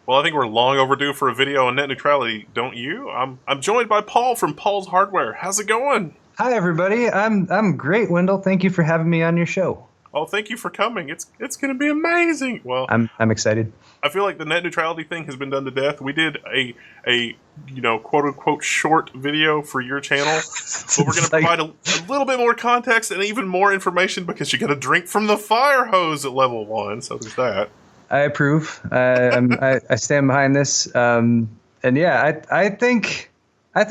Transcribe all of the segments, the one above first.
Well, I think we're long overdue for a video on net neutrality, don't you? I'm joined by Paul from Paul's Hardware. How's it going? Hi, everybody. I'm great, Wendell. Thank you for having me on your show. Oh, thank you for coming. It's going to be amazing. Well, I'm excited. I feel like the net neutrality thing has been done to death. We did a quote unquote short video for your channel, but we're going to provide a little bit more context and even more information because you got to drink from the fire hose at level 1. So there's that. I approve. I stand behind this. And yeah, I think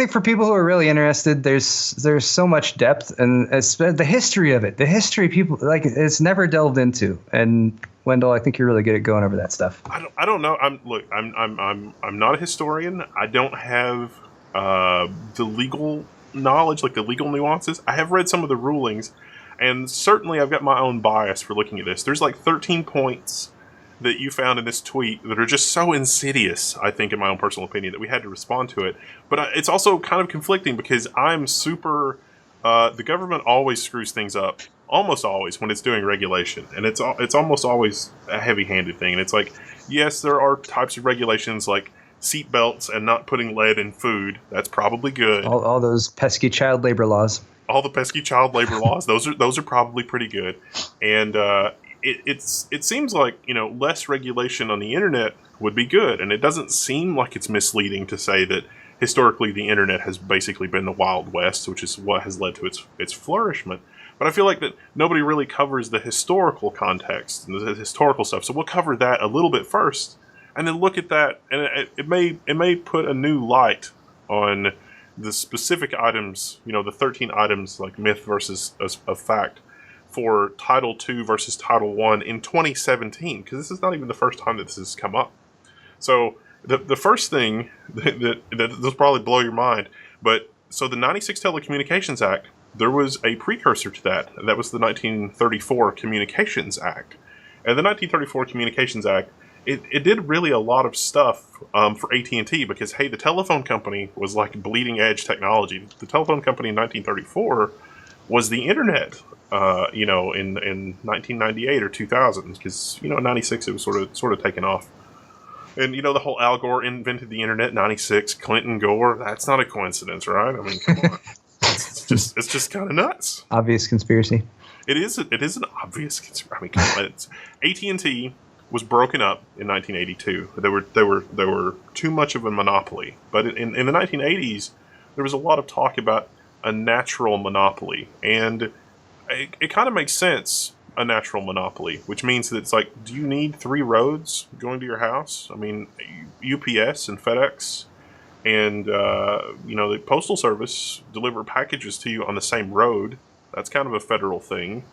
for people who are really interested, there's so much depth and the history of it. The history people like it's never delved into. And Wendell, I think you're really good at going over that stuff. I don't know. I'm not a historian. I don't have the legal knowledge, like the legal nuances. I have read some of the rulings, and certainly I've got my own bias for looking at this. There's like 13 points that you found in this tweet that are just so insidious, I think, in my own personal opinion, that we had to respond to it. But it's also kind of conflicting because I'm super... the government always screws things up, almost always, when it's doing regulation. And it's almost always a heavy-handed thing. And it's like, yes, there are types of regulations like seat belts and not putting lead in food. That's probably good. All those pesky child labor laws. All the pesky child labor laws. Those are probably pretty good. And it seems like, less regulation on the internet would be good. And it doesn't seem like it's misleading to say that historically the internet has basically been the Wild West, which is what has led to its flourishment. But I feel like that nobody really covers the historical context and the historical stuff. So we'll cover that a little bit first, and then look at that, and it may put a new light on the specific items, the 13 items like myth versus a fact for Title II versus Title I in 2017, because this is not even the first time that this has come up. So the first thing that this will probably blow your mind, but so the 96 Telecommunications Act, there was a precursor to that. That was the 1934 Communications Act. And the 1934 Communications Act, it did really a lot of stuff for AT&T because, hey, the telephone company was like bleeding edge technology. The telephone company in 1934 was the internet, in 1998 or 2000, because, in 96 it was sort of taken off. And, the whole Al Gore invented the internet, 96, Clinton, Gore, that's not a coincidence, right? I mean, come on. It's just kind of nuts. Obvious conspiracy. It is an obvious conspiracy. I mean, come on. AT&T was broken up in 1982. They were too much of a monopoly. But in the 1980s, there was a lot of talk about a natural monopoly, and it kind of makes sense. A natural monopoly, which means that it's like, do you need 3 roads going to your house? I mean, UPS and FedEx and the Postal Service deliver packages to you on the same road. That's kind of a federal thing.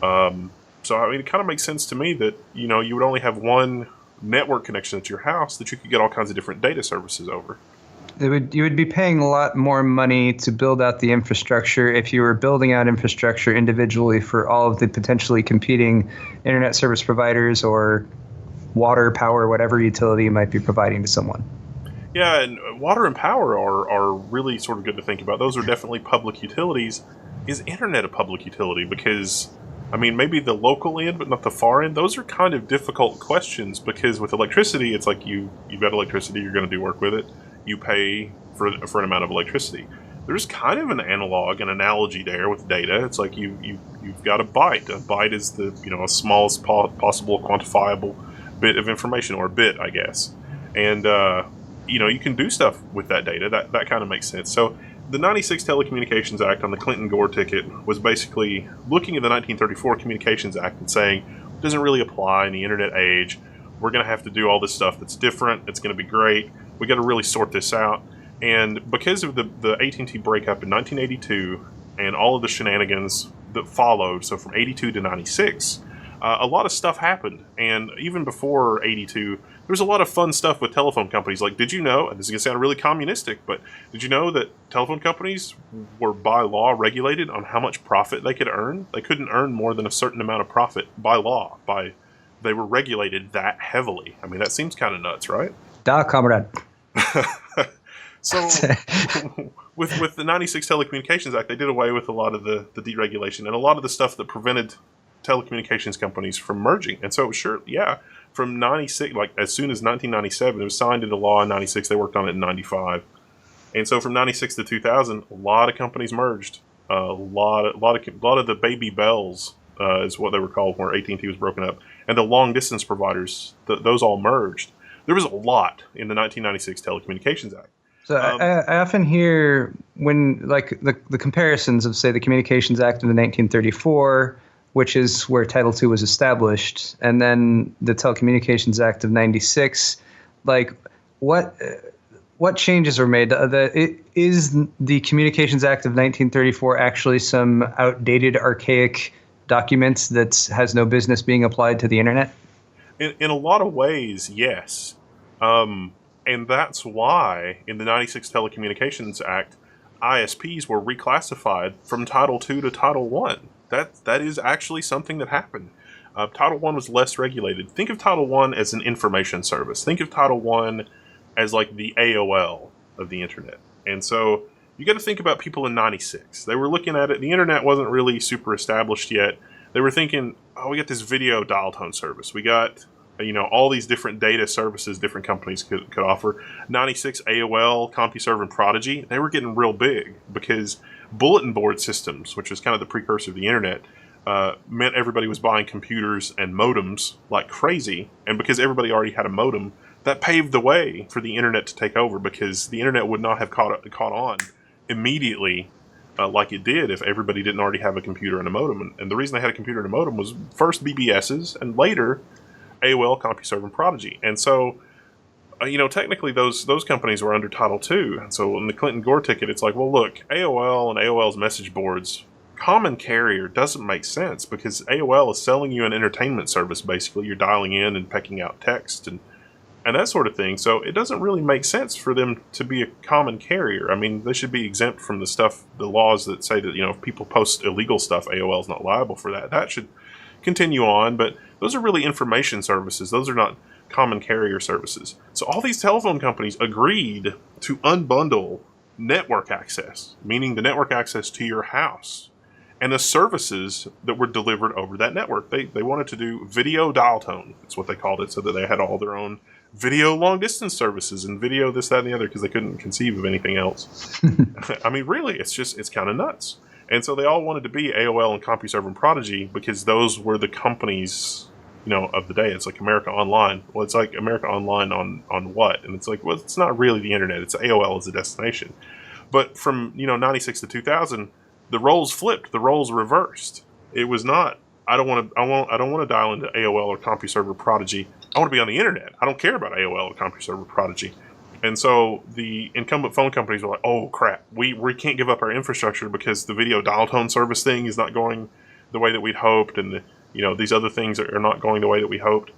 So I mean, it kind of makes sense to me that you would only have one network connection at your house that you could get all kinds of different data services over. You would be paying a lot more money to build out the infrastructure if you were building out infrastructure individually for all of the potentially competing internet service providers or water, power, whatever utility you might be providing to someone. Yeah, and water and power are really sort of good to think about. Those are definitely public utilities. Is internet a public utility? Because, I mean, maybe the local end, but not the far end. Those are kind of difficult questions because with electricity, it's like you've got electricity, you're going to do work with it. You pay for an amount of electricity. There's kind of an analogy there with data. It's like you've got a byte. A byte is the as small as possible quantifiable bit of information, or bit, I guess. And you can do stuff with that data. That kind of makes sense. So the 96 Telecommunications Act on the Clinton-Gore ticket was basically looking at the 1934 Communications Act and saying it doesn't really apply in the internet age. We're going to have to do all this stuff that's different. It's going to be great. We got to really sort this out. And because of the AT&T breakup in 1982 and all of the shenanigans that followed, so from 82 to 96, a lot of stuff happened. And even before 82, there was a lot of fun stuff with telephone companies. Like, did you know, and this is going to sound really communistic, but did you know that telephone companies were by law regulated on how much profit they could earn? They couldn't earn more than a certain amount of profit by law. They were regulated that heavily. I mean, that seems kind of nuts, right? Da, comrade. So with the 96 Telecommunications Act, they did away with a lot of the deregulation and a lot of the stuff that prevented telecommunications companies from merging. And so, sure, yeah, from 96, like as soon as 1997, it was signed into law in 96. They worked on it in 95. And so from 96 to 2000, a lot of companies merged. A lot of the baby bells is what they were called, where AT&T was broken up. And the long distance providers, those all merged. There was a lot in the 1996 Telecommunications Act. So I often hear when, like, the comparisons of, say, the Communications Act of 1934, which is where Title II was established, and then the Telecommunications Act of 96, like, what changes are made? Is the Communications Act of 1934 actually some outdated, archaic document that has no business being applied to the internet? In a lot of ways, yes. And that's why in the 96 Telecommunications Act, ISPs were reclassified from Title II to Title I. That is actually something that happened. Title I was less regulated. Think of Title I as an information service. Think of Title I as like the AOL of the internet. And so you got to think about people in 96. They were looking at it. The internet wasn't really super established yet. They were thinking, oh, we got this video dial tone service. We got, all these different data services different companies could offer. 96 AOL, CompuServe, and Prodigy, they were getting real big because bulletin board systems, which was kind of the precursor of the internet, meant everybody was buying computers and modems like crazy. And because everybody already had a modem, that paved the way for the internet to take over, because the internet would not have caught on immediately like it did if everybody didn't already have a computer and a modem. And the reason they had a computer and a modem was first BBSs and later AOL, CompuServe, and Prodigy. And so, technically those companies were under Title II. And so in the Clinton-Gore ticket, it's like, well, look, AOL and AOL's message boards, common carrier doesn't make sense because AOL is selling you an entertainment service, basically. You're dialing in and pecking out text and that sort of thing. So it doesn't really make sense for them to be a common carrier. I mean, they should be exempt from the laws that say that, if people post illegal stuff, AOL is not liable for that. That should continue on, but those are really information services. Those are not common carrier services. So all these telephone companies agreed to unbundle network access, meaning the network access to your house, and the services that were delivered over that network. They wanted to do video dial tone. That's what they called it, so that they had all their own video long distance services and video this, that, and the other, because they couldn't conceive of anything else. I mean, really, it's kind of nuts. And so they all wanted to be AOL and CompuServe and Prodigy because those were the companies, of the day. It's like America Online. Well, it's like America Online on what? And it's like, well, it's not really the internet. It's AOL as a destination. But from, 96 to 2000, the roles flipped. The roles reversed. It was not, I don't want to dial into AOL or CompuServe or Prodigy. I want to be on the internet. I don't care about AOL or CompuServe or Prodigy. And so the incumbent phone companies were like, oh, crap, we can't give up our infrastructure because the video dial tone service thing is not going the way that we'd hoped, and these other things are not going the way that we hoped.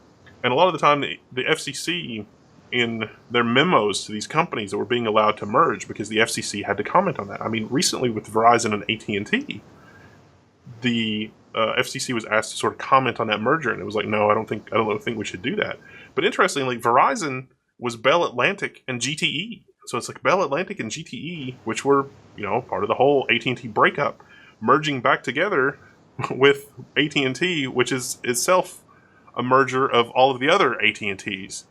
And a lot of the time, the FCC, in their memos to these companies that were being allowed to merge, because the FCC had to comment on that. I mean, recently with Verizon and AT&T, the FCC was asked to sort of comment on that merger, and it was like, no, I don't think we should do that. But interestingly, Verizon was Bell Atlantic and GTE. So it's like Bell Atlantic and GTE, which were, part of the whole AT&T breakup, merging back together with AT&T, which is itself a merger of all of the other AT&Ts.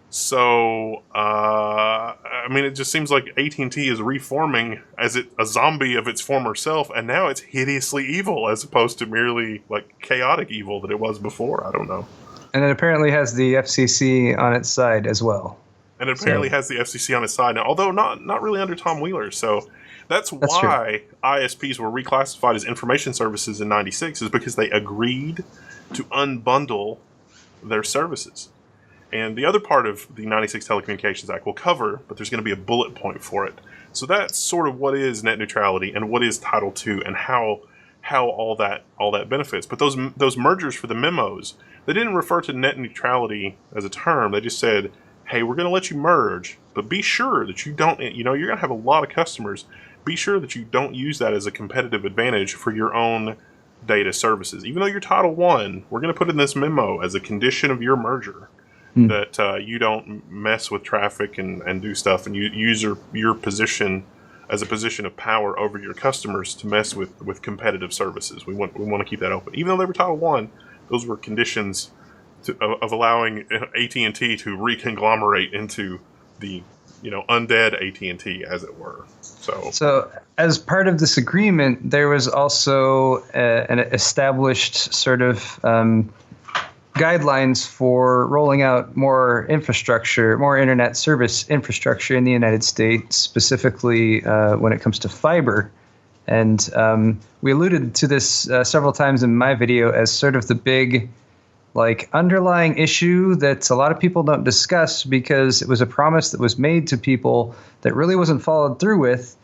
So, it just seems like AT&T is reforming as a zombie of its former self, and now it's hideously evil as opposed to merely like chaotic evil that it was before. I don't know. And it apparently has the FCC on its side as well. And it apparently has the FCC on its side now, although not really under Tom Wheeler. So that's why ISPs were reclassified as information services in 96, is because they agreed to unbundle their services. And the other part of the 96 Telecommunications Act we'll cover, but there's going to be a bullet point for it. So that's sort of what is net neutrality and what is Title II and how all that benefits. But those mergers for the memos, they didn't refer to net neutrality as a term. They just said, hey, we're going to let you merge, but be sure that you don't, you're going to have a lot of customers. Be sure that you don't use that as a competitive advantage for your own data services. Even though you're Title I, we're going to put in this memo as a condition of your merger that you don't mess with traffic and do stuff, and you use your position as a position of power over your customers to mess with competitive services. We want to keep that open. Even though they were Title I, those were conditions of allowing AT&T to reconglomerate into the undead AT&T, as it were. So as part of this agreement, there was also an established sort of guidelines for rolling out more infrastructure, more internet service infrastructure in the United States, specifically when it comes to fiber. And we alluded to this several times in my video as sort of the big underlying issue that a lot of people don't discuss, because it was a promise that was made to people that really wasn't followed through with.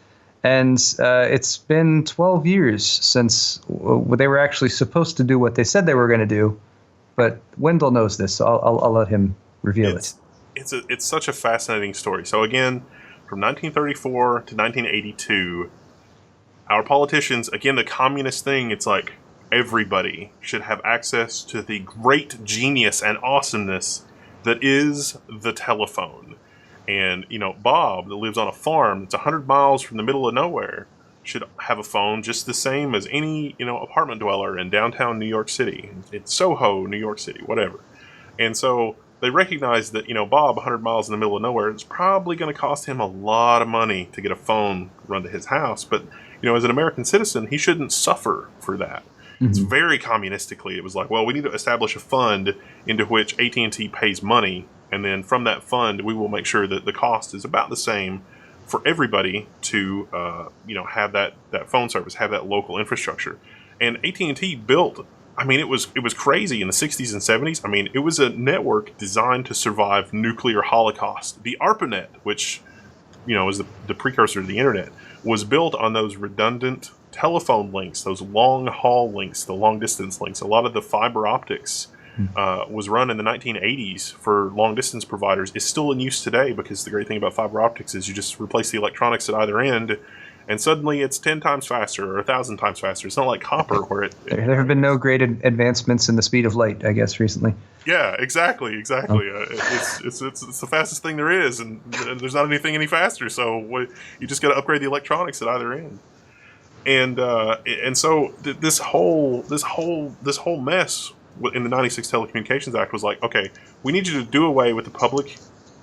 And it's been 12 years since they were actually supposed to do what they said they were going to do. But Wendell knows this, so I'll let him reveal it. It's such a fascinating story. So again, from 1934 to 1982, our politicians, again, the communist thing, it's like everybody should have access to the great genius and awesomeness that is the telephone. And, Bob, that lives on a farm that's 100 miles from the middle of nowhere, should have a phone just the same as any, apartment dweller in downtown New York City. It's Soho, New York City, whatever. And so they recognize that, Bob, 100 miles in the middle of nowhere, it's probably going to cost him a lot of money to get a phone run to his house. But, as an American citizen, he shouldn't suffer for that. Mm-hmm. It's very communistically. It was like, well, we need to establish a fund into which AT&T pays money, and then from that fund, we will make sure that the cost is about the same for everybody to, have that phone service, have that local infrastructure. And AT&T built, it was crazy in the 60s and 70s. It was a network designed to survive nuclear holocaust. The ARPANET, which, is the precursor to the internet, was built on those redundant telephone links, those long haul links, the long distance links. A lot of the fiber optics was run in the 1980s for long distance providers, is still in use today, because the great thing about fiber optics is you just replace the electronics at either end and suddenly it's 10 times faster or 1,000 times faster. It's not like copper where there have been no great advancements in the speed of light, I guess, recently. Yeah, exactly. It's the fastest thing there is, and there's not anything any faster. So you just got to upgrade the electronics at either end. And so this whole mess in the 96 Telecommunications Act was like, okay, we need you to do away with the Public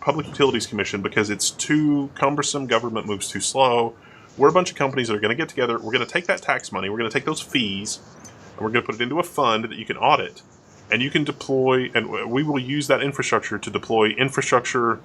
Utilities Commission because it's too cumbersome. Government moves too slow. We're a bunch of companies that are going to get together. We're going to take that tax money. We're going to take those fees, and we're going to put it into a fund that you can audit, and you can deploy. And we will use that infrastructure to deploy infrastructure.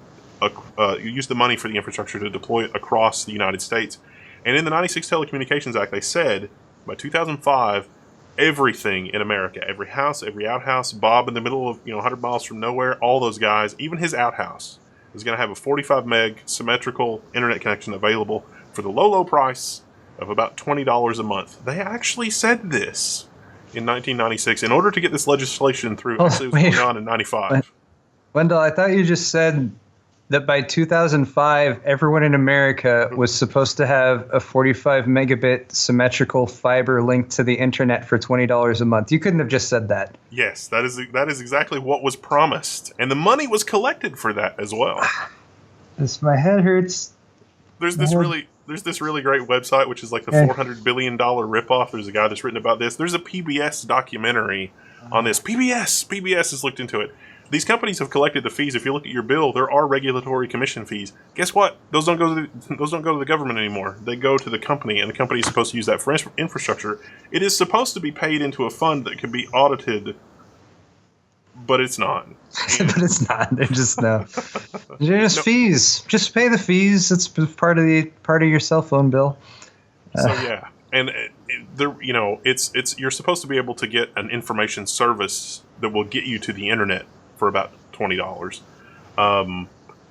Use the money for the infrastructure to deploy it across the United States. And in the 96 Telecommunications Act, they said by 2005, everything in America, every house, every outhouse, Bob in the middle of 100 miles from nowhere, all those guys, even his outhouse, is going to have a 45 meg symmetrical internet connection available for the low price of about $20 a month. They actually said this in 1996 in order to get this legislation through. Actually, it was going on in 95. Wendell, I thought you just said that by 2005, everyone in America was supposed to have a 45 megabit symmetrical fiber linked to the internet for $20 a month. You couldn't have just said that. Yes, that is exactly what was promised, and the money was collected for that as well. My head hurts. There's this really great website, which is like the $400 billion ripoff. There's a guy that's written about this. There's a PBS documentary on this. PBS has looked into it. These companies have collected the fees. If you look at your bill, there are regulatory commission fees. Guess what? Those don't go to the government anymore. They go to the company, and the company is supposed to use that for infrastructure. It is supposed to be paid into a fund that can be audited, but it's not. But it's not. They're just fees. Just pay the fees. It's part of your cell phone bill. So yeah, and it's you're supposed to be able to get an information service that will get you to the internet for about $20.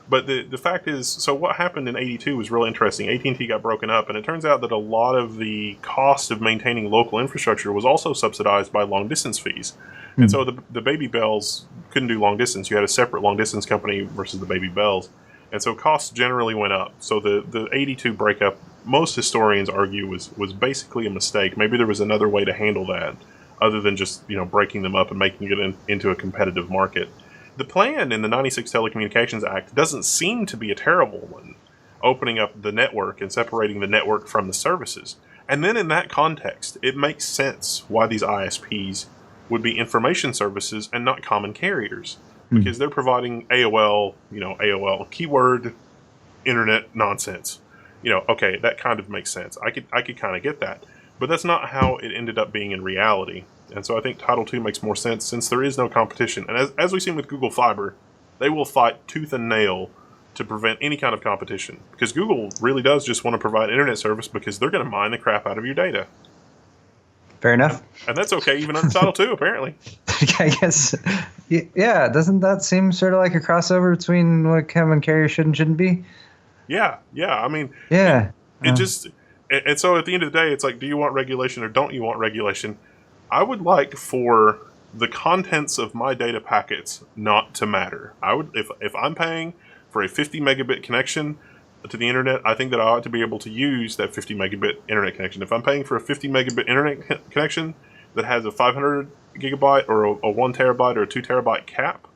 But the fact is, so what happened in 82 was really interesting. AT&T got broken up, and it turns out that a lot of the cost of maintaining local infrastructure was also subsidized by long distance fees. Mm-hmm. And so the Baby Bells couldn't do long distance. You had a separate long distance company versus the Baby Bells. And so costs generally went up. So the 82 breakup, most historians argue, was basically a mistake. Maybe there was another way to handle that other than just breaking them up and making it into a competitive market. The plan in the 96 Telecommunications Act doesn't seem to be a terrible one. opening up the network and separating the network from the services. And then in that context, it makes sense why these ISPs would be information services and not common carriers, because they're providing AOL keyword internet nonsense. Okay, that kind of makes sense. I could kind of get that, but that's not how it ended up being in reality. And so I think Title II makes more sense since there is no competition. And as we've seen with Google Fiber, they will fight tooth and nail to prevent any kind of competition, because Google really does just want to provide internet service because they're going to mine the crap out of your data. Fair enough. And that's okay even under Title II, apparently. I guess. Yeah, doesn't that seem sort of like a crossover between what common carrier should and shouldn't be? Yeah. I mean, yeah. It just, and so at the end of the day, it's like, do you want regulation or don't you want regulation? I would like for the contents of my data packets not to matter. I would, if I'm paying for a 50 megabit connection to the internet, I think that I ought to be able to use that 50 megabit internet connection. If I'm paying for a 50 megabit internet connection that has a 500 gigabyte or a 1 terabyte or a 2 terabyte cap,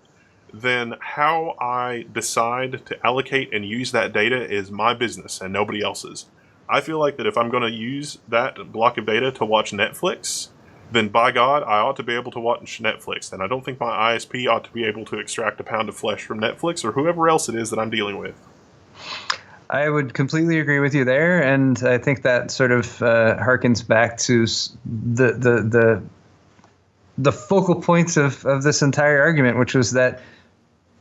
then how I decide to allocate and use that data is my business and nobody else's. I feel like that if I'm going to use that block of data to watch Netflix, then by God, I ought to be able to watch Netflix. And I don't think my ISP ought to be able to extract a pound of flesh from Netflix or whoever else it is that I'm dealing with. I would completely agree with you there, and I think that sort of harkens back to the focal points of this entire argument, which was that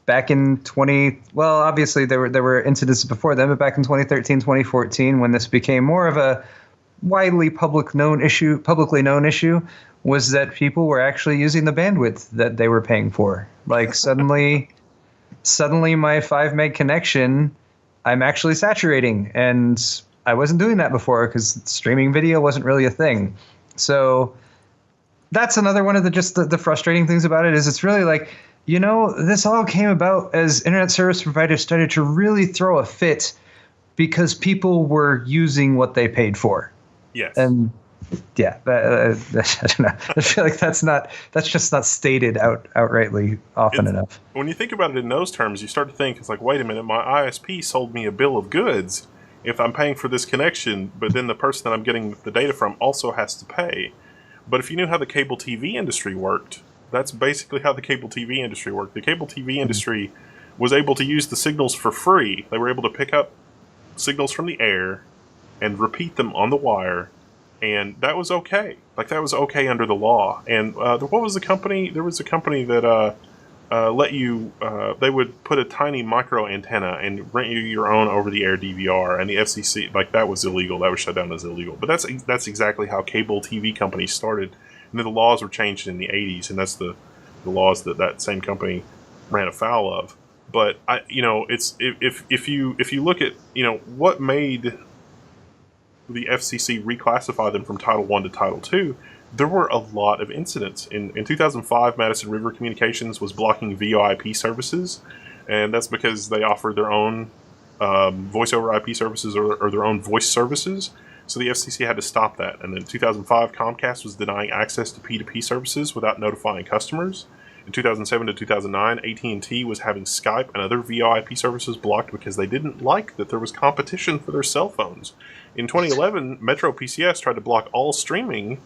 back in obviously there were incidents before then, but back in 2013, 2014, when this became more of a widely publicly known issue, was that people were actually using the bandwidth that they were paying for. Like suddenly my 5 meg connection, I'm actually saturating, and I wasn't doing that before because streaming video wasn't really a thing. So that's another one of the frustrating things about it, is it's really like, this all came about as internet service providers started to really throw a fit because people were using what they paid for. Yes. And yeah, I don't know. I feel like that's just not stated outrightly often enough. When you think about it in those terms, you start to think, it's like, wait a minute, my ISP sold me a bill of goods if I'm paying for this connection, but then the person that I'm getting the data from also has to pay. But if you knew how the cable TV industry worked, that's basically how the cable TV industry worked. The cable TV industry was able to use the signals for free. They were able to pick up signals from the air and repeat them on the wire, and that was okay. Like, that was okay under the law. And what was the company? There was a company that let you, they would put a tiny micro antenna and rent you your own over-the-air DVR, and the FCC, like, that was illegal. That was shut down as illegal. But that's exactly how cable TV companies started. And then the laws were changed in the 80s, and that's the laws that same company ran afoul of. But it's if you look at what made the FCC reclassify them from Title I to Title II, there were a lot of incidents. In 2005, Madison River Communications was blocking VoIP services, and that's because they offered their own voice over IP services or their own voice services. So the FCC had to stop that. And in 2005, Comcast was denying access to P2P services without notifying customers. In 2007 to 2009, AT&T was having Skype and other VoIP services blocked because they didn't like that there was competition for their cell phones. In 2011, Metro PCS tried to block all streaming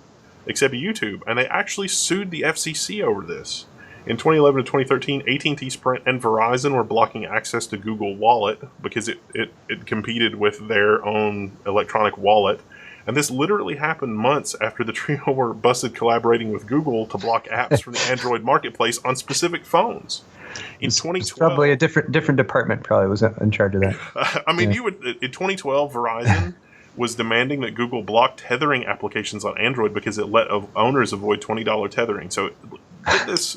except YouTube, and they actually sued the FCC over this. In 2011 to 2013, AT&T, Sprint, and Verizon were blocking access to Google Wallet because it competed with their own electronic wallet. And this literally happened months after the trio were busted collaborating with Google to block apps from the Android marketplace on specific phones. In 2012, probably a different department probably was in charge of that. In 2012, Verizon was demanding that Google block tethering applications on Android because it let owners avoid $20 tethering. So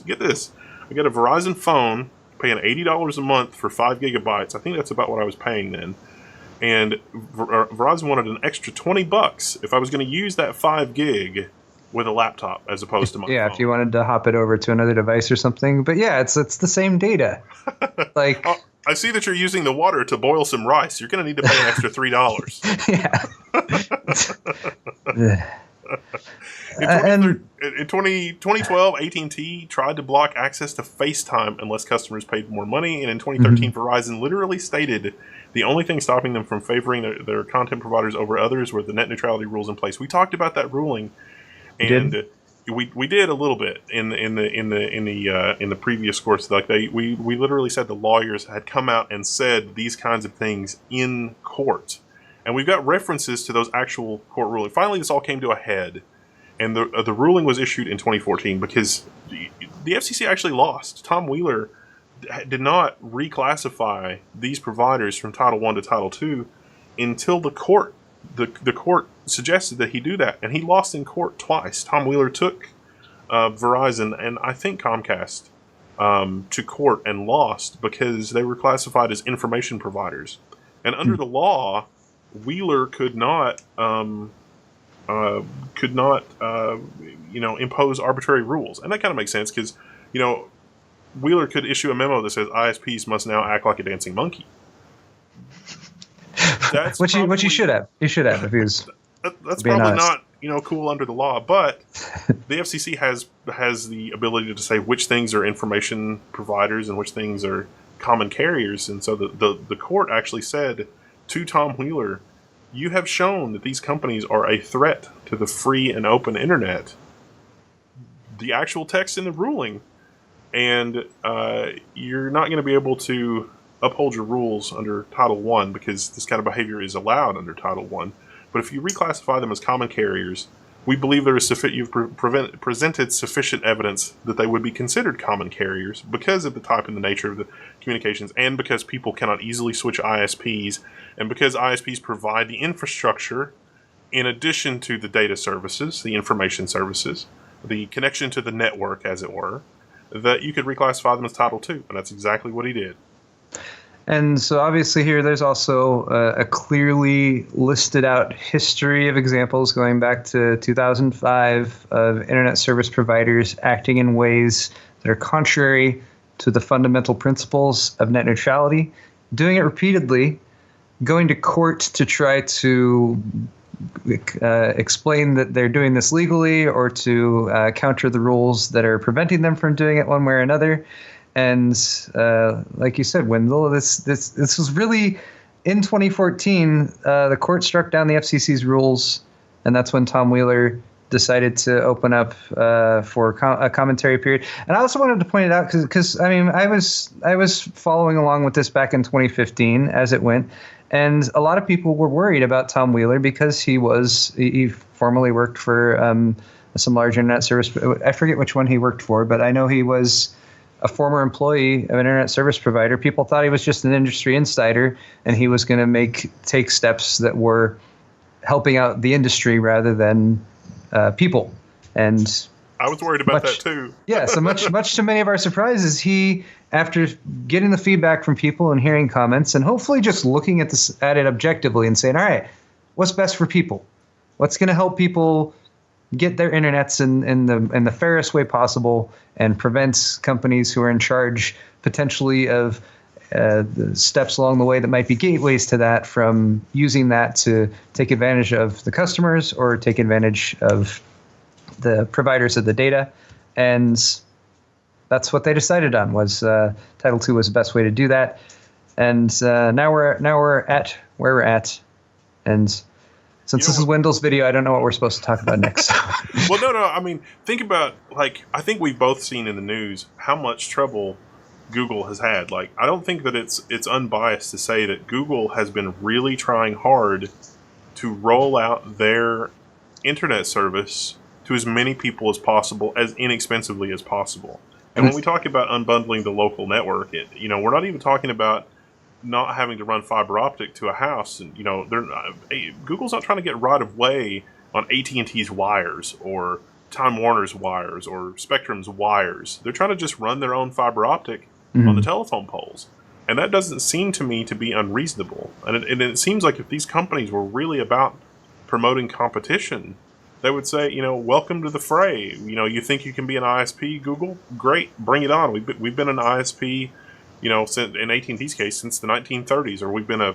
get this. I got a Verizon phone paying $80 a month for 5 gigabytes. I think that's about what I was paying then. And Verizon wanted an extra $20 if I was going to use that 5 gig with a laptop as opposed to my phone. If you wanted to hop it over to another device or something. But yeah, it's the same data. Like, I see that you're using the water to boil some rice. You're going to need to pay an extra $3. Yeah. In 2012, AT&T tried to block access to FaceTime unless customers paid more money. And in 2013, Verizon literally stated The only thing stopping them from favoring their content providers over others were the net neutrality rules in place. We talked about that ruling, and we did a little bit in the previous course. Like we literally said the lawyers had come out and said these kinds of things in court, and we've got references to those actual court rulings. Finally, this all came to a head, and the ruling was issued in 2014 because the FCC actually lost. Tom Wheeler did not reclassify these providers from Title I to Title II until the court suggested that he do that, and he lost in court twice. Tom Wheeler took Verizon and I think Comcast to court and lost because they were classified as information providers. And under the law, Wheeler could not impose arbitrary rules, and that kind of makes sense because Wheeler could issue a memo that says ISPs must now act like a dancing monkey. That's what you should have. You should have if he was. That's probably honest. Not cool under the law, but the FCC has the ability to say which things are information providers and which things are common carriers, and so the court actually said to Tom Wheeler, "You have shown that these companies are a threat to the free and open internet." The actual text in the ruling, and you're not going to be able to uphold your rules under Title I because this kind of behavior is allowed under Title I. But if you reclassify them as common carriers, we believe there is you've presented sufficient evidence that they would be considered common carriers because of the type and the nature of the communications, and because people cannot easily switch ISPs, and because ISPs provide the infrastructure in addition to the data services, the information services, the connection to the network, as it were, that you could reclassify them as Title II, and that's exactly what he did. And so obviously here there's also a clearly listed out history of examples going back to 2005 of internet service providers acting in ways that are contrary to the fundamental principles of net neutrality, doing it repeatedly, going to court to try to explain that they're doing this legally or to counter the rules that are preventing them from doing it one way or another. And like you said, Wendell, this was really in 2014. The court struck down the FCC's rules, and that's when Tom Wheeler decided to open up for a commentary period. And I also wanted to point it out because I mean I was following along with this back in 2015 as it went, and a lot of people were worried about Tom Wheeler because he formerly worked for some large internet service. I forget which one he worked for, but I know he was a former employee of an internet service provider. People thought he was just an industry insider, and he was going to take steps that were helping out the industry rather than people. And I was worried about that too. Yeah, so much to many of our surprises, he, after getting the feedback from people and hearing comments, and hopefully just looking at it objectively and saying, all right, what's best for people? What's going to help people get their internets in the fairest way possible and prevents companies who are in charge potentially of the steps along the way that might be gateways to that from using that to take advantage of the customers or take advantage of the providers of the data. And that's what they decided on, was Title II was the best way to do that. And now we're at where we're at. And since this is Wendell's video, I don't know what we're supposed to talk about next. Well, no. I mean, think about, I think we've both seen in the news how much trouble Google has had. I don't think that it's unbiased to say that Google has been really trying hard to roll out their internet service to as many people as possible, as inexpensively as possible. And when we talk about unbundling the local network, we're not even talking about not having to run fiber optic to a house. And Google's not trying to get right of way on AT&T's wires or Time Warner's wires or Spectrum's wires. They're trying to just run their own fiber optic on the telephone poles. And that doesn't seem to me to be unreasonable. And it seems like if these companies were really about promoting competition, they would say, welcome to the fray. You think you can be an ISP, Google? Great, bring it on. We've been an ISP, in AT&T's case, since the 1930s, or we've been a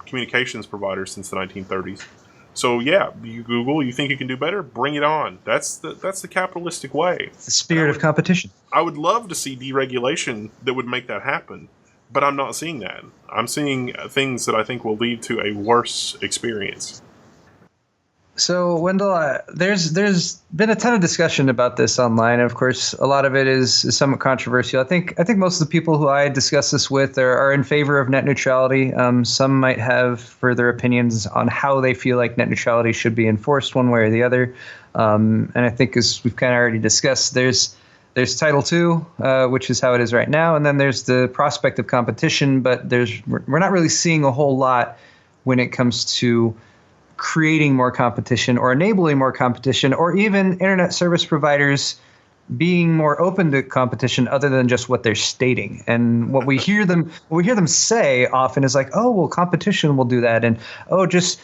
communications provider since the 1930s. So yeah, you Google, you think you can do better? Bring it on. That's the capitalistic way. It's the spirit of competition. I would love to see deregulation that would make that happen. but I'm not seeing that. I'm seeing things that I think will lead to a worse experience. So, Wendell, there's been a ton of discussion about this online. Of course, a lot of it is somewhat controversial. I think most of the people who I discuss this with are in favor of net neutrality. Some might have further opinions on how they feel like net neutrality should be enforced one way or the other. And I think, as we've kind of already discussed, there's Title II, which is how it is right now, and then there's the prospect of competition. But we're not really seeing a whole lot when it comes to creating more competition or enabling more competition, or even internet service providers being more open to competition other than just what they're stating. And what we hear them say often is like, oh, well, competition will do that. And, oh, just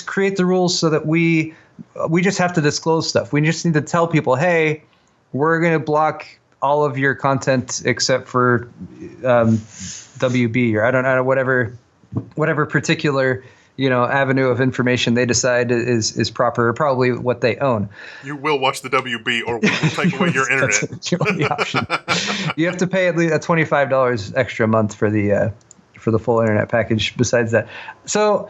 create the rules so that we just have to disclose stuff. We just need to tell people, hey, we're going to block all of your content except for WB, or I don't know, whatever particular avenue of information they decide is proper, or probably what they own. You will watch the WB, or we will take away your internet. That's your only option. You have to pay at least $25 extra a month for the full internet package. Besides that, so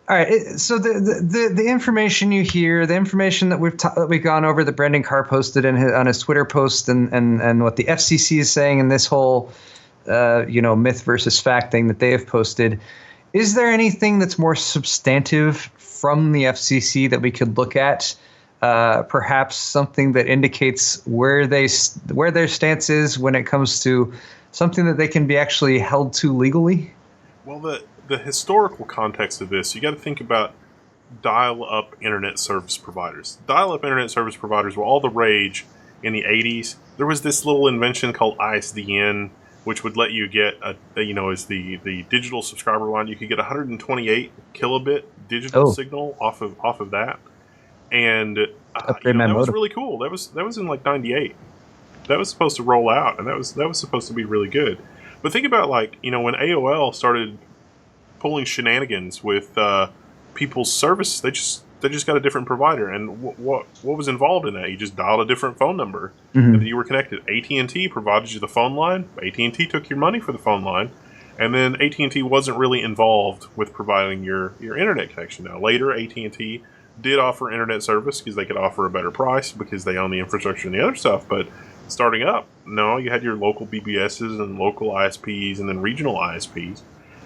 all right. So the information you hear, the information that we've gone over, that Brendan Carr posted on his Twitter post, and what the FCC is saying in this whole myth versus fact thing that they have posted. Is there anything that's more substantive from the FCC that we could look at? Perhaps something that indicates where their stance is when it comes to something that they can be actually held to legally? Well, the historical context of this, you got to think about dial-up internet service providers. Dial-up internet service providers were all the rage in the 80s. There was this little invention called ISDN, which would let you get as the digital subscriber line, you could get 128 kilobit digital signal off of that, and that was really cool. That was in like '98. That was supposed to roll out, and that was supposed to be really good. But think about when AOL started pulling shenanigans with people's services, they just got a different provider, and what was involved in that? You just dialed a different phone number, and then you were connected. AT&T provided you the phone line. AT&T took your money for the phone line, and then AT&T wasn't really involved with providing your internet connection. Now later, AT&T did offer internet service because they could offer a better price because they own the infrastructure and the other stuff. But starting up, no, you had your local BBSs and local ISPs and then regional ISPs,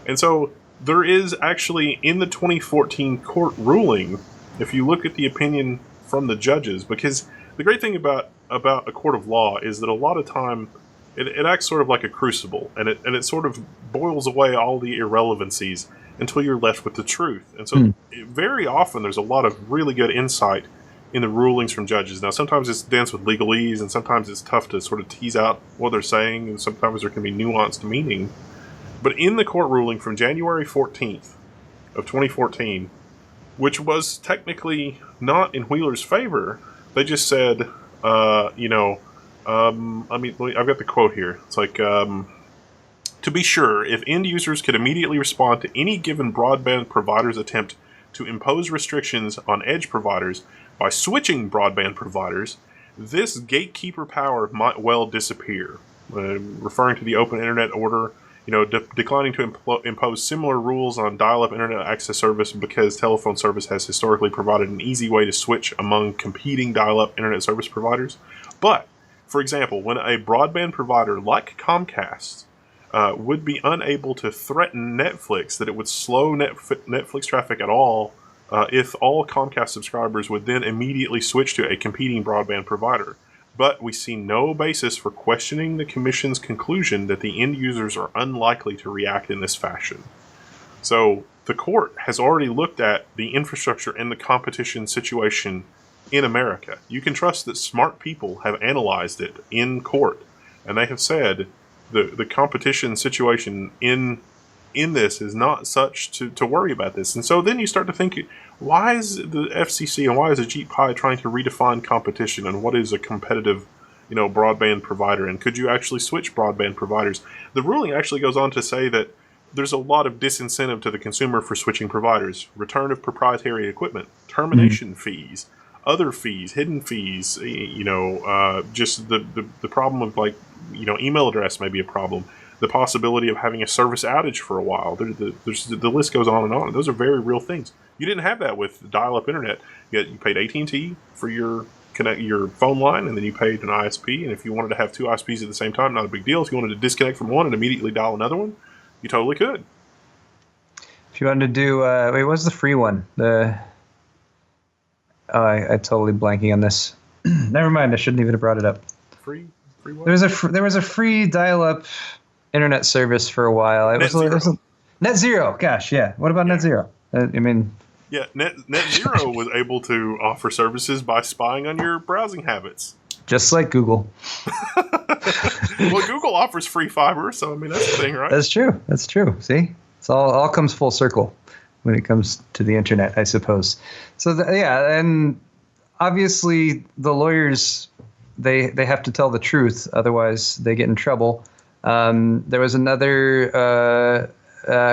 and so there is actually in the 2014 court ruling. If you look at the opinion from the judges, because the great thing about a court of law is that a lot of time it acts sort of like a crucible, and it sort of boils away all the irrelevancies until you're left with the truth. And so very often there's a lot of really good insight in the rulings from judges. Now sometimes it's dense with legalese, and sometimes it's tough to sort of tease out what they're saying, and sometimes there can be nuanced meaning. But in the court ruling from January 14th of 2014, which was technically not in Wheeler's favor, they just said, I've got the quote here. It's like, to be sure, if end users could immediately respond to any given broadband provider's attempt to impose restrictions on edge providers by switching broadband providers, this gatekeeper power might well disappear. Referring to the Open Internet Order, declining to impose similar rules on dial-up internet access service because telephone service has historically provided an easy way to switch among competing dial-up internet service providers. But, for example, when a broadband provider like Comcast would be unable to threaten Netflix that it would slow Netflix traffic at all if all Comcast subscribers would then immediately switch to a competing broadband provider. But we see no basis for questioning the Commission's conclusion that the end users are unlikely to react in this fashion. So the court has already looked at the infrastructure and the competition situation in America. You can trust that smart people have analyzed it in court, and they have said the competition situation in this is not such to worry about this. And so then you start to think, why is the FCC and why is Ajit Pai trying to redefine competition, and what is a competitive broadband provider, and could you actually switch broadband providers? The ruling actually goes on to say that there's a lot of disincentive to the consumer for switching providers. Return of proprietary equipment, termination fees, other fees, hidden fees, just the problem of email address may be a problem. the possibility of having a service outage for a while. The list goes on and on. Those are very real things. You didn't have that with dial-up internet. You paid AT&T for your phone line, and then you paid an ISP. And if you wanted to have two ISPs at the same time, not a big deal. If you wanted to disconnect from one and immediately dial another one, you totally could. If you wanted to do, wait, what was the free one? I totally blanking on this. Never mind. I shouldn't even have brought it up. Free what? There was a free dial-up internet service for a while. It was Net Zero. Gosh, yeah. What about Net Zero? Yeah, Net Zero was able to offer services by spying on your browsing habits. Just like Google. Well, Google offers free fiber, so that's the thing, right? That's true. See? It's all comes full circle when it comes to the internet, I suppose. So, and obviously the lawyers, they have to tell the truth, otherwise they get in trouble. There was another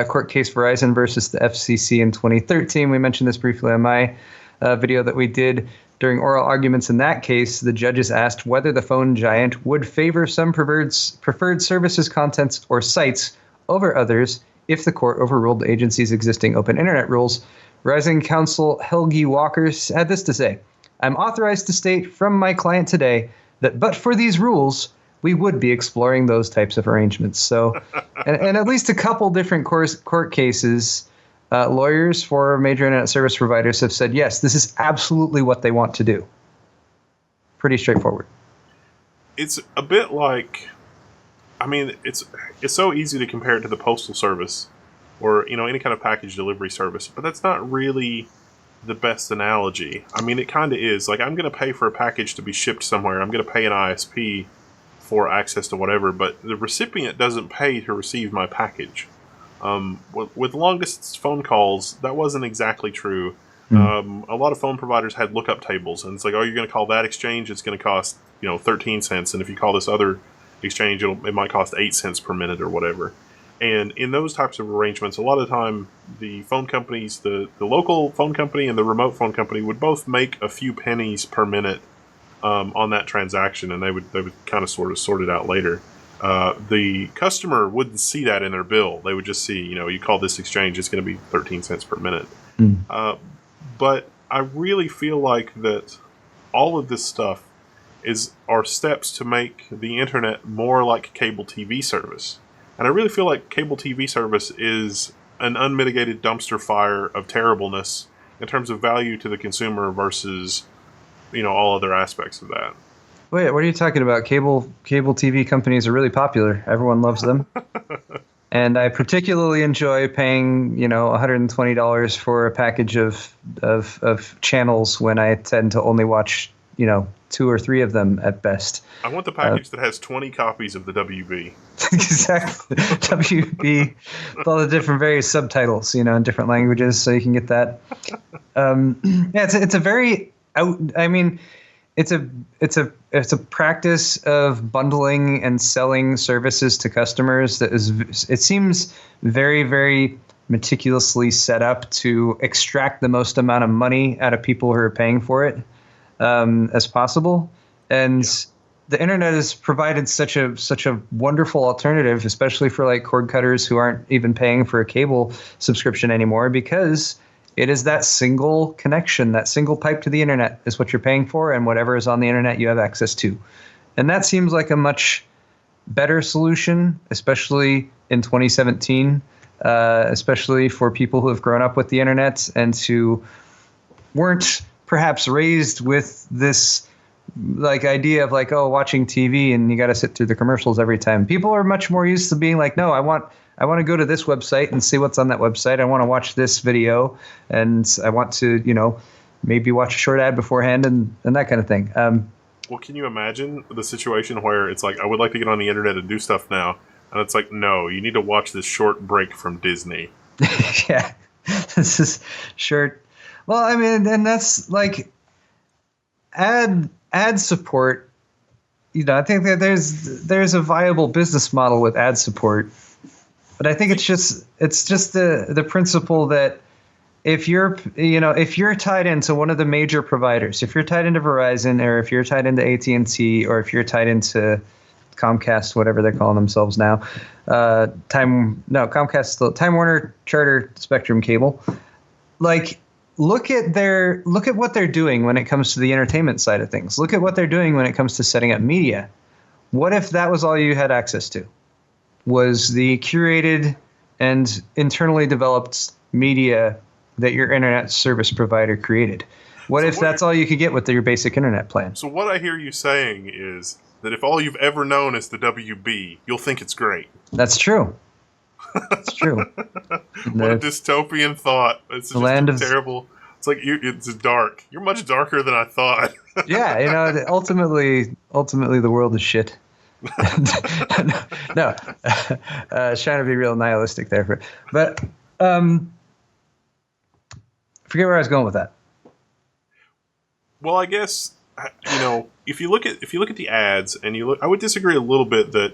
court case, Verizon versus the FCC in 2013. We mentioned this briefly on my video that we did. During oral arguments in that case, the judges asked whether the phone giant would favor some preferred services, contents, or sites over others if the court overruled the agency's existing open internet rules. Verizon counsel Helgi Walker had this to say: "I'm authorized to state from my client today that but for these rules, we would be exploring those types of arrangements." So, and at least a couple different court cases, lawyers for major internet service providers have said, yes, this is absolutely what they want to do. Pretty straightforward. It's a bit like, it's so easy to compare it to the Postal Service or, any kind of package delivery service, but that's not really the best analogy. It kind of is. Like, I'm going to pay for a package to be shipped somewhere. I'm going to pay an ISP for access to whatever, but the recipient doesn't pay to receive my package. With long distance phone calls, that wasn't exactly true. A lot of phone providers had lookup tables, and it's like, oh, you're going to call that exchange, it's going to cost 13 cents, and if you call this other exchange, it might cost 8 cents per minute or whatever. And in those types of arrangements, a lot of the time, the phone companies, the local phone company and the remote phone company would both make a few pennies per minute on that transaction, and they would kind of sort of sort it out later. The customer wouldn't see that in their bill. They would just see, you call this exchange, it's going to be 13 cents per minute. But I really feel like that all of this stuff are steps to make the internet more like cable TV service. And I really feel like cable TV service is an unmitigated dumpster fire of terribleness in terms of value to the consumer versus, all other aspects of that. Wait, what are you talking about? Cable TV companies are really popular. Everyone loves them. And I particularly enjoy paying, $120 for a package of channels when I tend to only watch, 2 or 3 of them at best. I want the package that has 20 copies of the WB. Exactly. WB with all the different various subtitles, in different languages, so you can get that. It's a very it's a practice of bundling and selling services to customers that it seems very, very meticulously set up to extract the most amount of money out of people who are paying for it as possible. And the internet has provided such a wonderful alternative, especially for like cord cutters who aren't even paying for a cable subscription anymore, because it is that single connection, that single pipe to the internet is what you're paying for, and whatever is on the internet you have access to. And that seems like a much better solution, especially in 2017, especially for people who have grown up with the internet and who weren't perhaps raised with this idea of watching TV and you got to sit through the commercials every time. People are much more used to being like, no, I want to go to this website and see what's on that website. I want to watch this video, and I want to, maybe watch a short ad beforehand and that kind of thing. Well, can you imagine the situation where it's like, I would like to get on the internet and do stuff now, and it's like, no, you need to watch this short break from Disney. Yeah, this is short. Well, and that's like ad support. I think that there's a viable business model with ad support. But I think it's just the principle that if you're tied into one of the major providers, if you're tied into Verizon, or if you're tied into AT&T, or if you're tied into Comcast, whatever they're calling themselves now. Comcast still Time Warner Charter Spectrum Cable. Like, look at what they're doing when it comes to the entertainment side of things. Look at what they're doing when it comes to setting up media. What if that was all you had access to? Was the curated and internally developed media that your internet service provider created? What if that's all you could get with your basic internet plan? So what I hear you saying is that if all you've ever known is the WB, you'll think it's great. That's true. That's true. What a dystopian thought. It's just terrible. It's like it's dark. You're much darker than I thought. Yeah, ultimately the world is shit. No, trying to be real nihilistic there, but forget where I was going with that. Well, I guess if you look at the ads and I would disagree a little bit that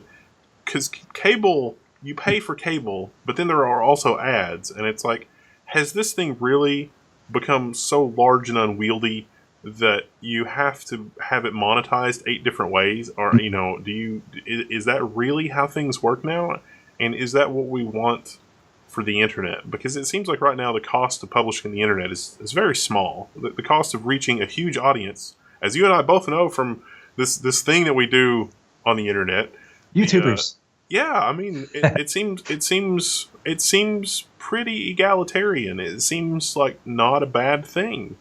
because cable, you pay for cable, but then there are also ads, and it's like, has this thing really become so large and unwieldy that you have to have it monetized 8 different ways? Or is that really how things work now? And is that what we want for the internet? Because it seems like right now the cost of publishing the internet is very small. The cost of reaching a huge audience, as you and I both know from this thing that we do on the internet, YouTubers. I mean, it seems pretty egalitarian. It seems like not a bad thing.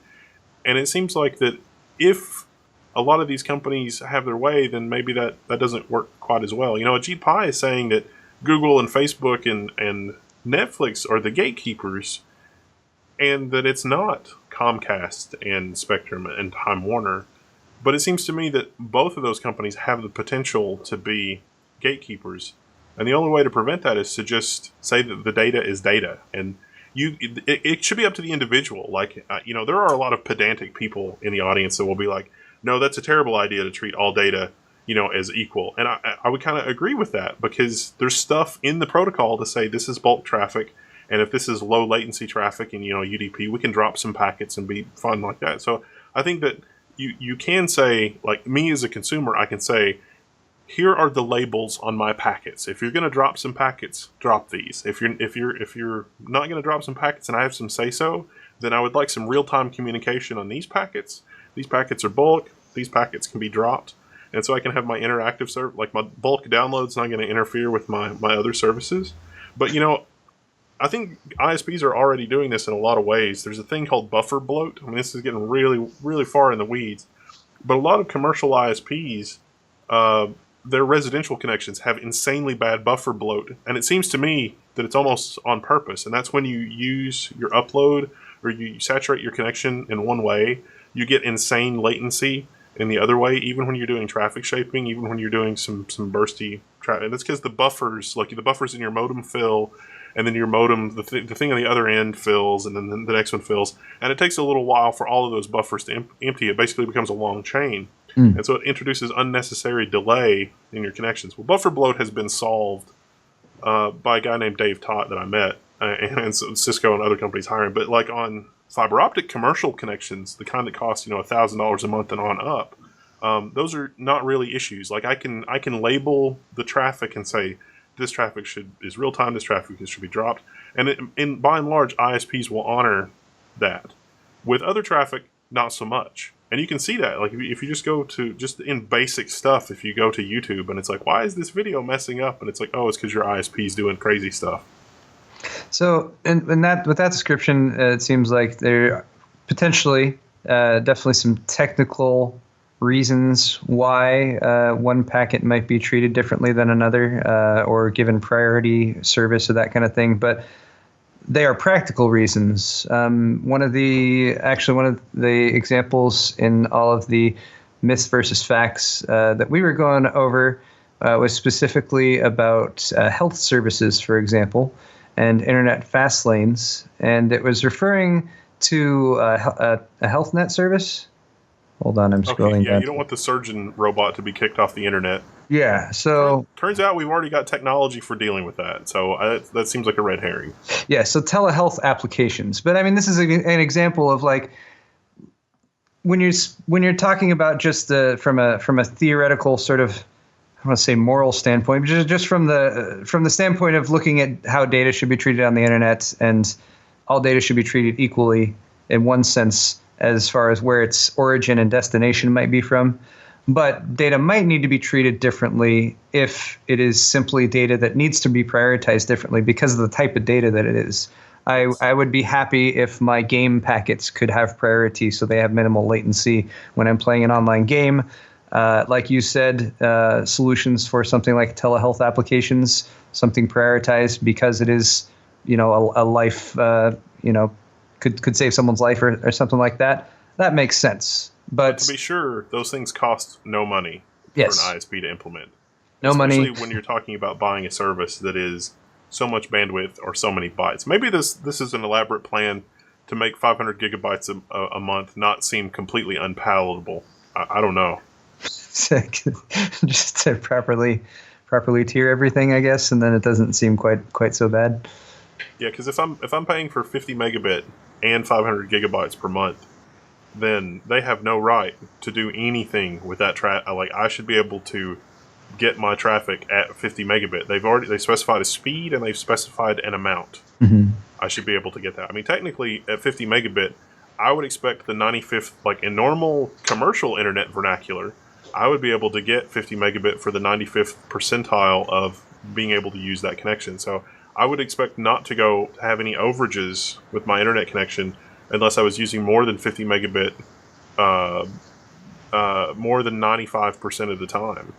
And it seems like that if a lot of these companies have their way, then maybe that doesn't work quite as well. Ajit Pai is saying that Google and Facebook and Netflix are the gatekeepers, and that it's not Comcast and Spectrum and Time Warner. But it seems to me that both of those companies have the potential to be gatekeepers. And the only way to prevent that is to just say that the data is data. And it should be up to the individual. Like, there are a lot of pedantic people in the audience that will be like, no, that's a terrible idea to treat all data, as equal. And I would kind of agree with that, because there's stuff in the protocol to say this is bulk traffic. And if this is low latency traffic and, UDP, we can drop some packets and be fun like that. So I think that you can say, like me as a consumer, I can say, here are the labels on my packets. If you're going to drop some packets, drop these. If you're not going to drop some packets and I have some say so, then I would like some real-time communication on these packets. These packets are bulk. These packets can be dropped. And so I can have my interactive service, like my bulk download's not going to interfere with my other services. But, I think ISPs are already doing this in a lot of ways. There's a thing called buffer bloat. I mean, this is getting really, really far in the weeds. But a lot of commercial ISPs, their residential connections have insanely bad buffer bloat. And it seems to me that it's almost on purpose. And that's when you use your upload or you saturate your connection in one way, you get insane latency in the other way, even when you're doing traffic shaping, even when you're doing some bursty traffic. And that's because the buffers in your modem fill, and then your modem, the thing on the other end fills, and then the next one fills. And it takes a little while for all of those buffers to empty. It basically becomes a long chain. And so it introduces unnecessary delay in your connections. Well, buffer bloat has been solved by a guy named Dave Tott that I met, and Cisco and other companies hiring. But like on fiber optic commercial connections, the kind that cost $1,000 a month and on up, those are not really issues. Like I can label the traffic and say this traffic is real time, this traffic should be dropped, and by and large ISPs will honor that. With other traffic, not so much. And you can see that, like if you just go to just in basic stuff, if you go to YouTube and it's like, why is this video messing up? And it's like, oh, it's because your ISP is doing crazy stuff. So, and that with that description, it seems like there are potentially definitely some technical reasons why one packet might be treated differently than another, or given priority service or that kind of thing. But they are practical reasons. One of the examples in all of the myths versus facts that we were going over was specifically about health services, for example, and internet fast lanes. And it was referring to a health net service. Hold on, I'm scrolling down. You don't want the surgeon robot to be kicked off the internet. Yeah, so... Turns out we've already got technology for dealing with that, so that seems like a red herring. Yeah, so telehealth applications. But I mean, this is an example of like, when you're talking about just from a theoretical sort of I want to say moral standpoint, but just from the standpoint of looking at how data should be treated on the internet, and all data should be treated equally in one sense as far as where its origin and destination might be from. But data might need to be treated differently if it is simply data that needs to be prioritized differently because of the type of data that it is. I would be happy if my game packets could have priority so they have minimal latency when I'm playing an online game. Like you said, solutions for something like telehealth applications, something prioritized because it is, a life, could save someone's life or something like that. That makes sense. But to be sure, those things cost no money yes, for an ISP to implement. No money. Especially when you're talking about buying a service that is so much bandwidth or so many bytes. Maybe this is an elaborate plan to make 500 gigabytes a month not seem completely unpalatable. I don't know. Just to properly tier everything, I guess, and then it doesn't seem quite so bad. Yeah, because if I'm paying for 50 megabit and 500 gigabytes per month, then they have no right to do anything with that traffic. Like, I should be able to get my traffic at 50 megabit. They specified a speed and they've specified an amount. Mm-hmm. I should be able to get that. I mean, technically, at 50 megabit, I would expect the 95th, like in normal commercial internet vernacular, I would be able to get 50 megabit for the 95th percentile of being able to use that connection. So I would expect not to have any overages with my internet connection unless I was using more than 50 megabit more than 95% of the time.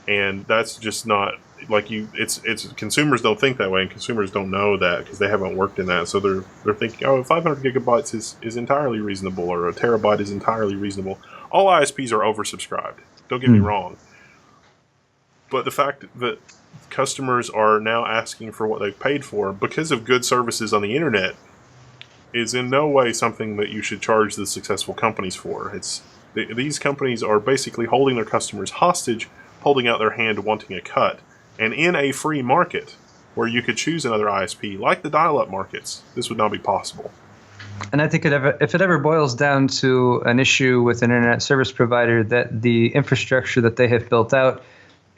And that's just not like it's consumers don't think that way, and consumers don't know that because they haven't worked in that. So they're thinking, 500 gigabytes is entirely reasonable, or a terabyte is entirely reasonable. All ISPs are oversubscribed. Don't get me wrong. But the fact that customers are now asking for what they've paid for because of good services on the internet is in no way something that you should charge the successful companies for. These companies are basically holding their customers hostage, holding out their hand wanting a cut. And in a free market where you could choose another ISP, like the dial-up markets, this would not be possible. And I think if it ever boils down to an issue with an internet service provider that the infrastructure that they have built out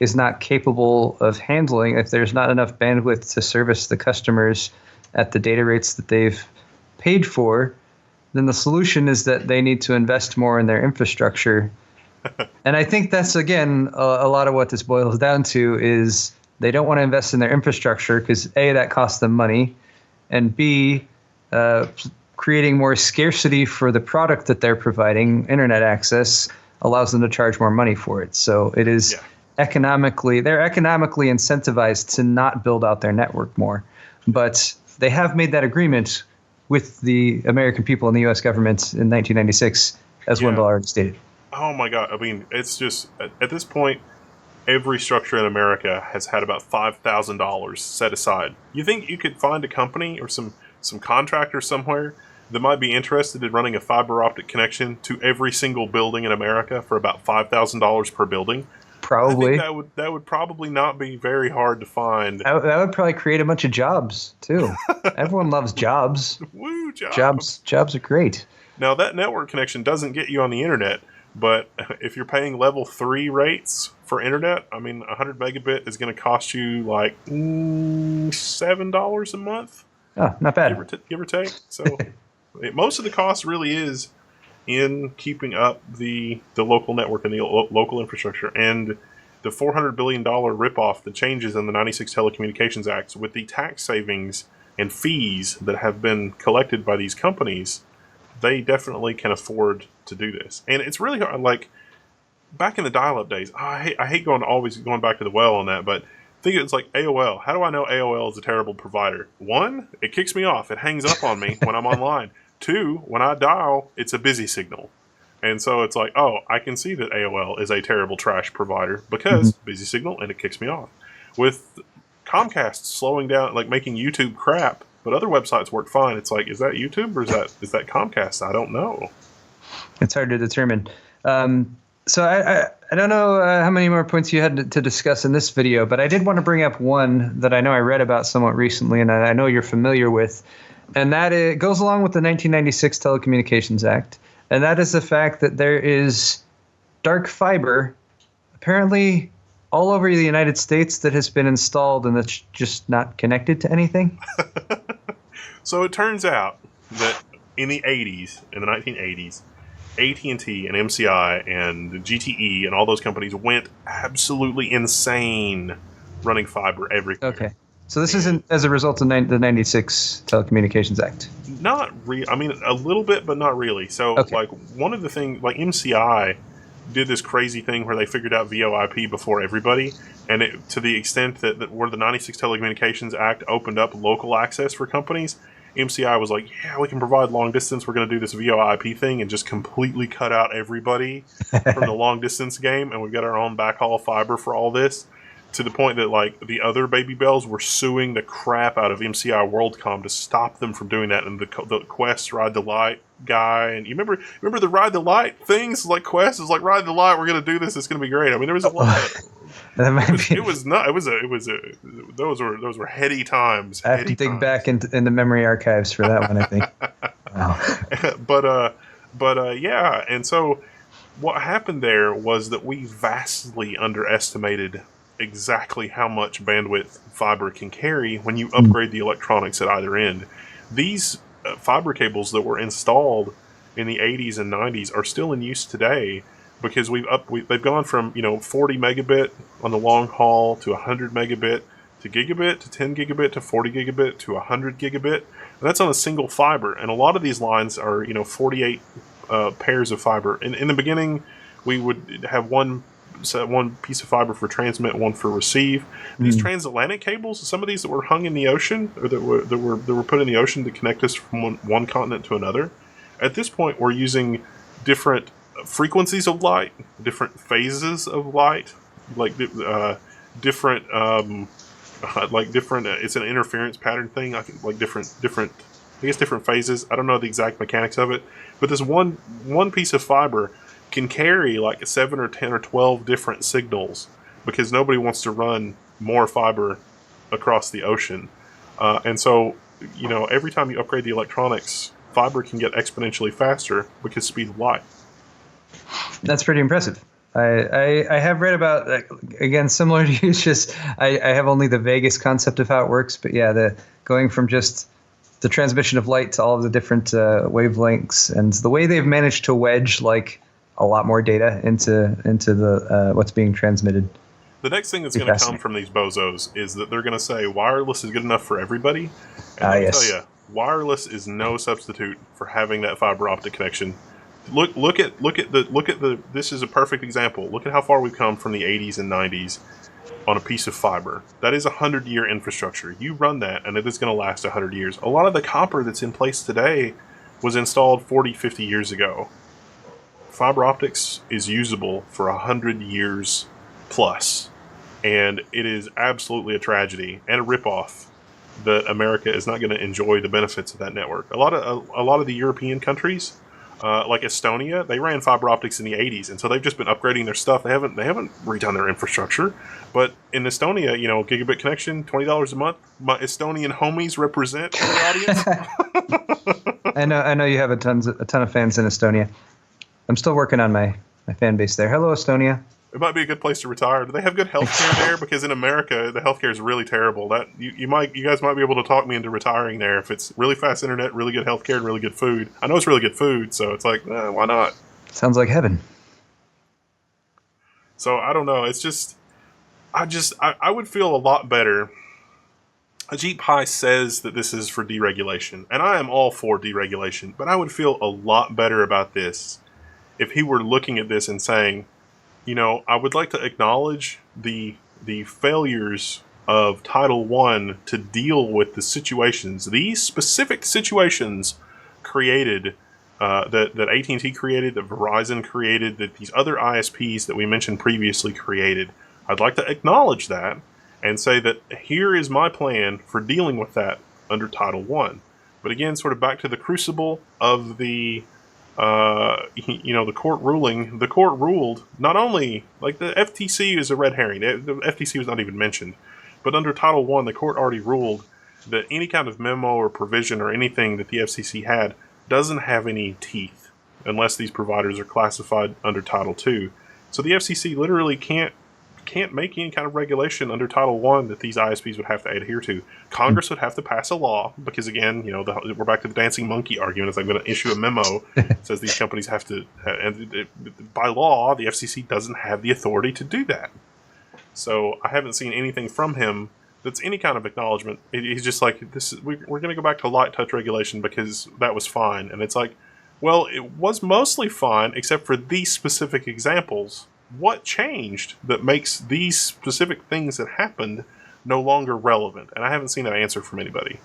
is not capable of handling, if there's not enough bandwidth to service the customers at the data rates that they've paid for, then the solution is that they need to invest more in their infrastructure. And I think that's, again, a lot of what this boils down to is they don't want to invest in their infrastructure because, A, that costs them money, and B, creating more scarcity for the product that they're providing, internet access, allows them to charge more money for it. So it is they're economically incentivized to not build out their network more. But they have made that agreement with the American people and the U.S. government in 1996, as Wendell already stated. Oh my God. I mean, it's just, at this point, every structure in America has had about $5,000 set aside. You think you could find a company or some contractor somewhere that might be interested in running a fiber optic connection to every single building in America for about $5,000 per building? Probably. I think that would probably not be very hard to find. That would probably create a bunch of jobs, too. Everyone loves jobs. Woo, jobs. Jobs are great. Now, that network connection doesn't get you on the internet, but if you're paying level 3 rates for internet, I mean, 100 megabit is going to cost you like $7 a month. Oh, not bad. Give or take. So most of the cost really is in keeping up the local network and the local infrastructure. And the $400 billion ripoff that changes in the 96 Telecommunications Act with the tax savings and fees that have been collected by these companies, they definitely can afford to do this. And it's really hard. Like, back in the dial-up days, I hate always going back to the well on that, but think it's like AOL. How do I know AOL is a terrible provider? 1, it kicks me off. It hangs up on me when I'm online. 2, when I dial, it's a busy signal. And so it's like, I can see that AOL is a terrible trash provider because busy signal, and it kicks me off. With Comcast slowing down, like making YouTube crap, but other websites work fine. It's like, is that YouTube or is that Comcast? I don't know. It's hard to determine. So I don't know how many more points you had to discuss in this video, but I did want to bring up one that I know I read about somewhat recently, and I know you're familiar with, and that it goes along with the 1996 Telecommunications Act, and that is the fact that there is dark fiber apparently all over the United States that has been installed and that's just not connected to anything? So it turns out that in the 80s, in the 1980s, AT&T and MCI and GTE and all those companies went absolutely insane running fiber everywhere. Okay. So this isn't as a result of the 96 Telecommunications Act? Not I mean, a little bit, but not really. So, Okay. like, one of the things, like, MCI did this crazy thing where they figured out VoIP before everybody, and it, to the extent that where the 96 Telecommunications Act opened up local access for companies, MCI was like, yeah, we can provide long distance, we're going to do this VoIP thing, and just completely cut out everybody from the long distance game, and we've got our own backhaul fiber for all this. To the point that, like, the other baby bells were suing the crap out of MCI WorldCom to stop them from doing that. And the Quest Ride the Light guy, and you remember the Ride the Light things? Like, Quest is like, Ride the Light, we're going to do this, it's going to be great. I mean, there was a lot of, those were heady times. I have to dig back in the memory archives for that one, I think. Wow. Yeah, and so what happened there was that we vastly underestimated exactly how much bandwidth fiber can carry when you upgrade the electronics at either end. These fiber cables that were installed in the 80s and 90s are still in use today because they've gone from 40 megabit on the long haul to 100 megabit to gigabit to 10 gigabit to 40 gigabit to 100 gigabit. And that's on a single fiber, and a lot of these lines are 48 pairs of fiber. In the beginning, we would have one piece of fiber for transmit, one for receive. These transatlantic cables, some of these that were hung in the ocean, or that were put in the ocean to connect us from one continent to another. At this point, we're using different frequencies of light, different phases of light, like different. It's an interference pattern thing. Like different. I guess different phases. I don't know the exact mechanics of it, but this one piece of fiber can carry like 7 or 10 or 12 different signals because nobody wants to run more fiber across the ocean. And so, every time you upgrade the electronics, fiber can get exponentially faster because speed of light. That's pretty impressive. I have read about, again, similar to you, just I have only the vaguest concept of how it works, but yeah, going from just the transmission of light to all of the different wavelengths and the way they've managed to wedge a lot more data into the what's being transmitted. The next thing that's going to come from these bozos is that they're going to say wireless is good enough for everybody. And I'll tell you, wireless is no substitute for having that fiber optic connection. Look at the. This is a perfect example. Look at how far we've come from the 80s and 90s on a piece of fiber. That is 100-year infrastructure. You run that, and it is going to last 100 years. A lot of the copper that's in place today was installed 40, 50 years ago. Fiber optics is usable for 100 years plus, and it is absolutely a tragedy and a ripoff that America is not going to enjoy the benefits of that network. A lot of the European countries, like Estonia, they ran fiber optics in the 80s, and so they've just been upgrading their stuff. They haven't redone their infrastructure. But in Estonia, gigabit connection, $20 a month. My Estonian homies represent the audience. I know you have a ton of fans in Estonia. I'm still working on my fan base there. Hello, Estonia. It might be a good place to retire. Do they have good healthcare there? Because in America, the healthcare is really terrible. That you guys might be able to talk me into retiring there if it's really fast internet, really good healthcare, and really good food. I know it's really good food, so it's like, why not? Sounds like heaven. So I don't know. It's just, I would feel a lot better. Ajit Pai says that this is for deregulation, and I am all for deregulation, but I would feel a lot better about this if he were looking at this and saying, I would like to acknowledge the failures of Title I to deal with the situations, these specific situations created, that AT&T created, that Verizon created, that these other ISPs that we mentioned previously created. I'd like to acknowledge that and say that here is my plan for dealing with that under Title I. But again, sort of back to the crucible of the the court ruling. The court ruled not only, like, the FTC is a red herring. The FTC was not even mentioned. But under Title I, the court already ruled that any kind of memo or provision or anything that the FCC had doesn't have any teeth unless these providers are classified under Title II. So the FCC literally can't can't make any kind of regulation under Title I that these ISPs would have to adhere to. Congress would have to pass a law because, again, we're back to the dancing monkey argument. It's like, I'm going to issue a memo that says these companies have to, and by law, the FCC doesn't have the authority to do that. So I haven't seen anything from him that's any kind of acknowledgement. He's just like, we're going to go back to light touch regulation because that was fine. And it's like, well, it was mostly fine except for these specific examples. What changed that makes these specific things that happened no longer relevant? And I haven't seen that answer from anybody.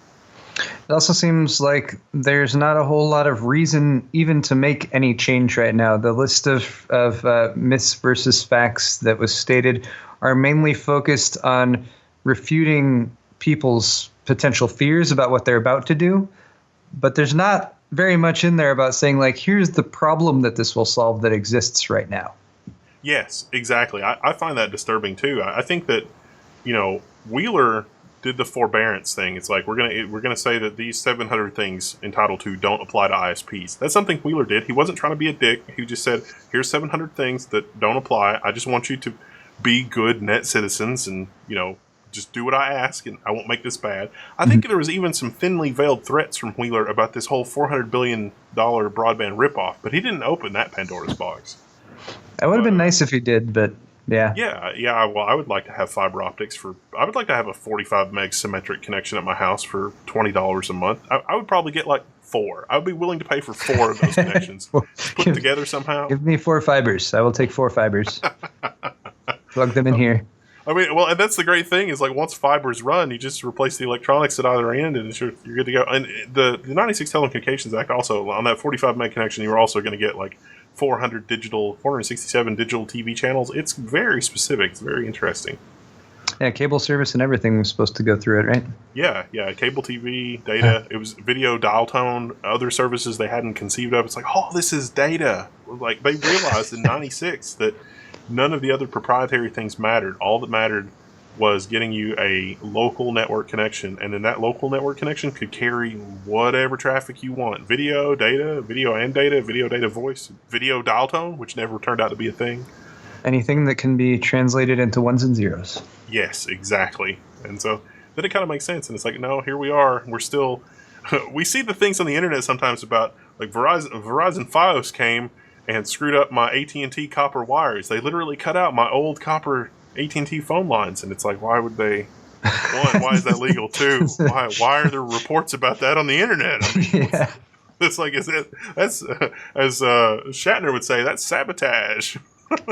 It also seems like there's not a whole lot of reason even to make any change right now. The list of myths versus facts that was stated are mainly focused on refuting people's potential fears about what they're about to do. But there's not very much in there about saying, like, here's the problem that this will solve that exists right now. Yes, exactly. I find that disturbing too. I think that, Wheeler did the forbearance thing. It's like, we're gonna say that these 700 things in Title II don't apply to ISPs. That's something Wheeler did. He wasn't trying to be a dick. He just said, here's 700 things that don't apply. I just want you to be good net citizens and, just do what I ask, and I won't make this bad. I think there was even some thinly veiled threats from Wheeler about this whole $400 billion broadband ripoff, but he didn't open that Pandora's box. It would have been nice if he did, but yeah. Yeah. Well, I would like to have fiber optics I would like to have a 45 meg symmetric connection at my house for $20 a month. I would probably get like 4. I would be willing to pay for 4 of those connections put together somehow. Give me 4 fibers. I will take 4 fibers. Plug them in here. I mean, well, and that's the great thing is, like, once fibers run, you just replace the electronics at either end, and you're good to go. And the 96 Telecommunications Act also, on that 45 meg connection, you were also going to get like 467 digital TV channels. It's very specific. It's very interesting. Yeah, cable service and everything was supposed to go through it, right? Yeah, cable TV, data. It was video, dial tone, other services they hadn't conceived of. It's like, oh, this is data. Like, they realized in 96 that none of the other proprietary things mattered. All that mattered was getting you a local network connection, and then that local network connection could carry whatever traffic you want. Video, data, video and data, video, data, voice, video, dial tone, which never turned out to be a thing. Anything that can be translated into ones and zeros. Yes, exactly. And so then it kind of makes sense, and it's like, no, here we are. We're still... we see the things on the internet sometimes about, like, Verizon Fios came and screwed up my AT&T copper wires. They literally cut out my old copper AT&T phone lines, and it's like, why would they? One, why is that legal? Two, why are there reports about that on the internet? I mean, it's like, that's as Shatner would say, that's sabotage.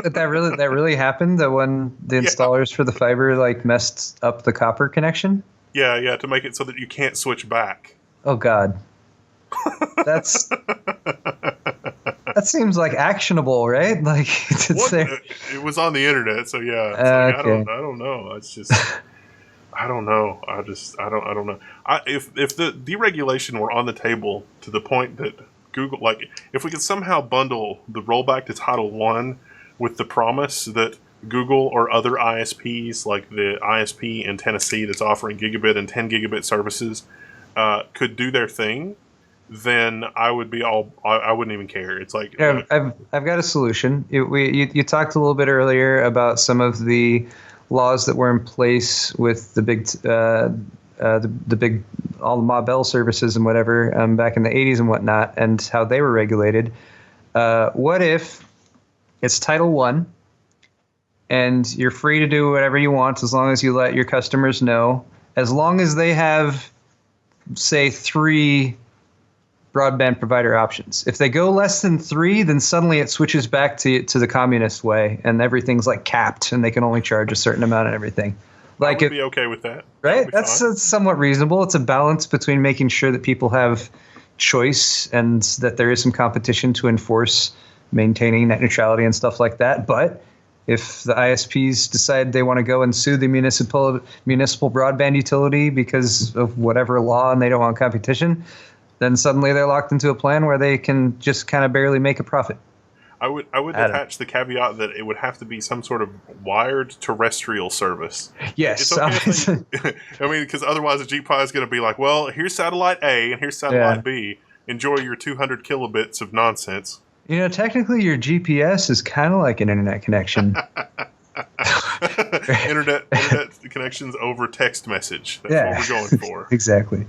that really happened. That when the installers for the fiber messed up the copper connection. Yeah, to make it so that you can't switch back. Oh God, that seems like actionable, right? Like, it was on the internet, so yeah. Okay. I don't know. It's just, I don't know. I don't know. If the deregulation were on the table to the point that Google, like, if we could somehow bundle the rollback to Title I with the promise that Google or other ISPs, like the ISP in Tennessee that's offering gigabit and 10 gigabit services, could do their thing, then I would be I wouldn't even care. It's like, I've got a solution. You talked a little bit earlier about some of the laws that were in place with the big all the Ma Bell services and whatever back in the 80s and whatnot, and how they were regulated. What if it's Title I, and you're free to do whatever you want as long as you let your customers know, as long as they have, say, 3 broadband provider options. If they go less than 3, then suddenly it switches back to the communist way, and everything's like capped, and they can only charge a certain amount and everything. I would be okay with that. Right? That's somewhat reasonable. It's a balance between making sure that people have choice and that there is some competition to enforce maintaining net neutrality and stuff like that. But if the ISPs decide they want to go and sue the municipal broadband utility because of whatever law and they don't want competition, then suddenly they're locked into a plan where they can just kind of barely make a profit. I would attach the caveat that it would have to be some sort of wired terrestrial service. Yes. It's okay I mean, because otherwise the GPI is going to be like, well, here's satellite A and here's satellite B. Enjoy your 200 kilobits of nonsense. Technically your GPS is kind of like an internet connection. internet connections over text message. That's Yeah. what we're going for. Exactly.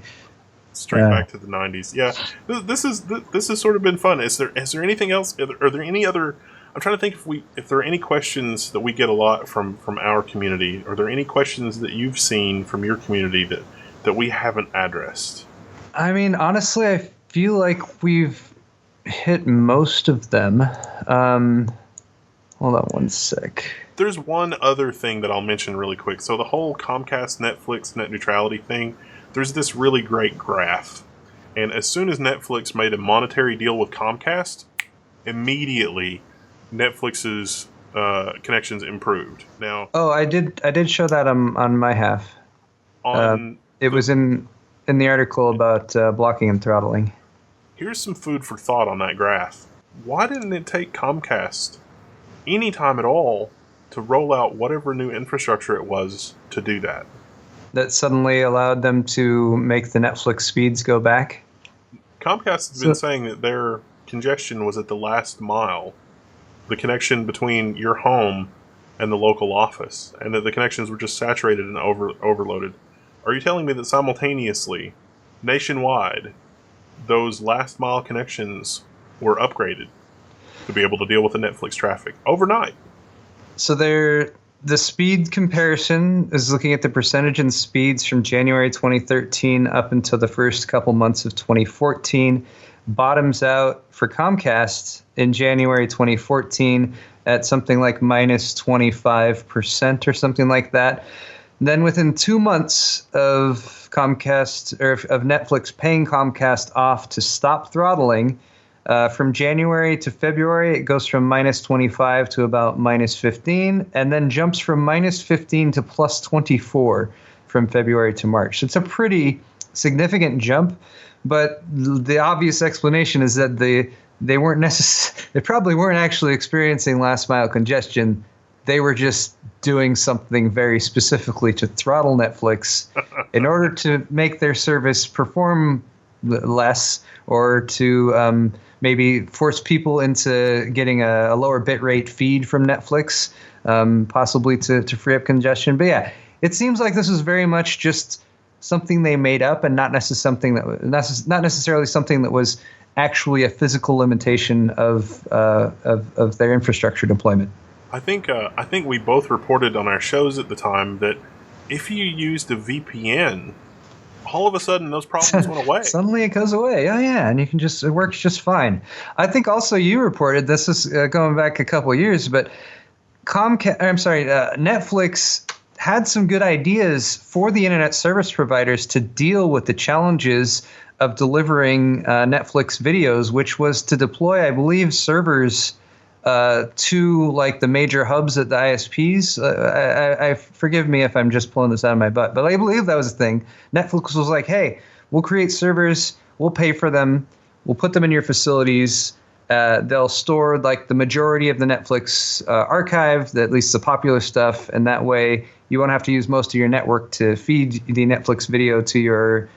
Straight back to the 90s. Yeah, this has sort of been fun. Is there anything else? Are there any other? I'm trying to think if there are any questions that we get a lot from our community. Are there any questions that you've seen from your community that we haven't addressed? I mean, honestly, I feel like we've hit most of them. Hold on one sec. There's one other thing that I'll mention really quick. So the whole Comcast, Netflix, net neutrality thing, there's this really great graph. And as soon as Netflix made a monetary deal with Comcast, immediately Netflix's connections improved. Now, I did show that on my half. It was in the article about blocking and throttling. Here's some food for thought on that graph. Why didn't it take Comcast any time at all to roll out whatever new infrastructure it was to do that? That suddenly allowed them to make the Netflix speeds go back? Comcast has been saying that their congestion was at the last mile, the connection between your home and the local office, and that the connections were just saturated and overloaded. Are you telling me that simultaneously, nationwide, those last mile connections were upgraded to be able to deal with the Netflix traffic overnight? So the speed comparison is looking at the percentage in speeds from January 2013 up until the first couple months of 2014. Bottoms out for Comcast in January 2014 at something like minus 25% or something like that. Then within 2 months of Comcast or of Netflix paying Comcast off to stop throttling, from January to February, it goes from minus 25 to about minus 15, and then jumps from minus 15 to plus 24 from February to March. So it's a pretty significant jump, but the obvious explanation is that they probably weren't actually experiencing last mile congestion. They were just doing something very specifically to throttle Netflix in order to make their service perform less, or to maybe force people into getting a lower bitrate feed from Netflix, possibly to free up congestion. But yeah, it seems like this was very much just something they made up, and not necessarily something that was actually a physical limitation of their infrastructure deployment. I think we both reported on our shows at the time that if you used a VPN, all of a sudden those problems went away. Suddenly it goes away. Oh yeah, and it works just fine. I think also you reported, this is going back a couple of years, but Netflix had some good ideas for the internet service providers to deal with the challenges of delivering Netflix videos, which was to deploy, I believe, servers to like the major hubs at the ISPs. I forgive me if I'm just pulling this out of my butt, but I believe that was the thing. Netflix was like, hey, we'll create servers, we'll pay for them, we'll put them in your facilities. They'll store like the majority of the Netflix archive, at least the popular stuff, and that way you won't have to use most of your network to feed the Netflix video to your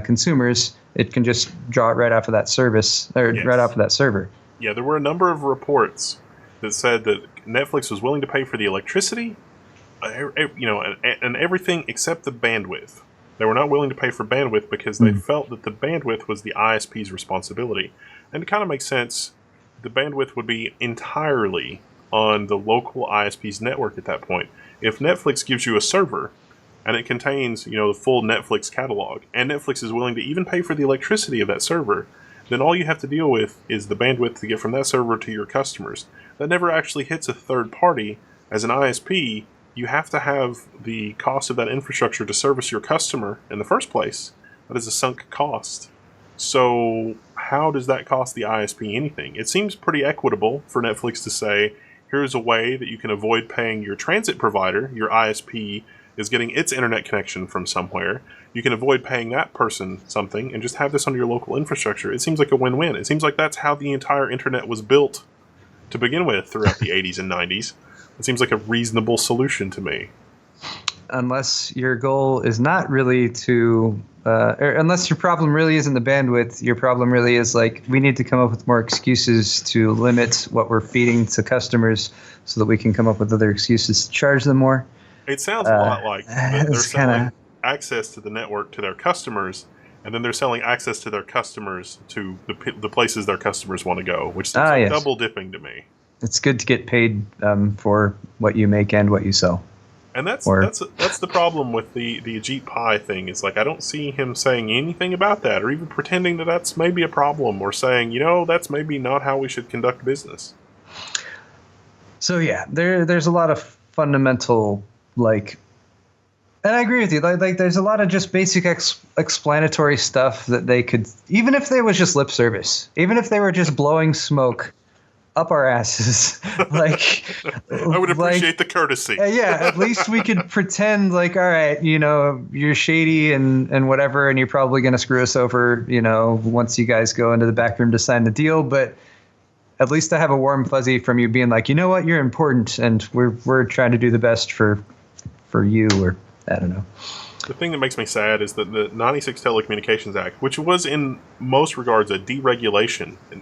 consumers. It can just draw it right off of that service, or yes, right off of that server. Yeah, there were a number of reports that said that Netflix was willing to pay for the electricity, and everything except the bandwidth. They were not willing to pay for bandwidth because they felt that the bandwidth was the ISP's responsibility. And it kind of makes sense. The bandwidth would be entirely on the local ISP's network at that point. If Netflix gives you a server and it contains, the full Netflix catalog, and Netflix is willing to even pay for the electricity of that server, then all you have to deal with is the bandwidth to get from that server to your customers. That never actually hits a third party. As an ISP, you have to have the cost of that infrastructure to service your customer in the first place. That is a sunk cost. So how does that cost the ISP anything? It seems pretty equitable for Netflix to say, here's a way that you can avoid paying your transit provider. Your ISP is getting its internet connection from somewhere. You can avoid paying that person something and just have this on your local infrastructure. It seems like a win-win. It seems like that's how the entire internet was built to begin with throughout the 80s and 90s. It seems like a reasonable solution to me. Unless your goal is not really to or unless your problem really isn't the bandwidth, your problem really is like we need to come up with more excuses to limit what we're feeding to customers so that we can come up with other excuses to charge them more. It sounds a lot like they're It's selling access to the network to their customers, and then they're selling access to their customers to the places their customers want to go, which seems like double dipping to me. It's good to get paid for what you make and what you sell. And that's the problem with the Ajit Pai thing. It's like I don't see him saying anything about that, or even pretending that that's maybe a problem, or saying, that's maybe not how we should conduct business. So yeah, there's a lot of fundamental and I agree with you. Like there's a lot of just basic explanatory stuff that they could, even if they was just lip service, even if they were just blowing smoke up our asses, I would appreciate the courtesy. Yeah, at least we could pretend all right, you're shady and whatever, and you're probably going to screw us over, once you guys go into the back room to sign the deal. But at least I have a warm fuzzy from you being like, you know what, you're important, and we're trying to do the best for you, or I don't know. The thing that makes me sad is that the 96 Telecommunications Act, which was in most regards a deregulation, and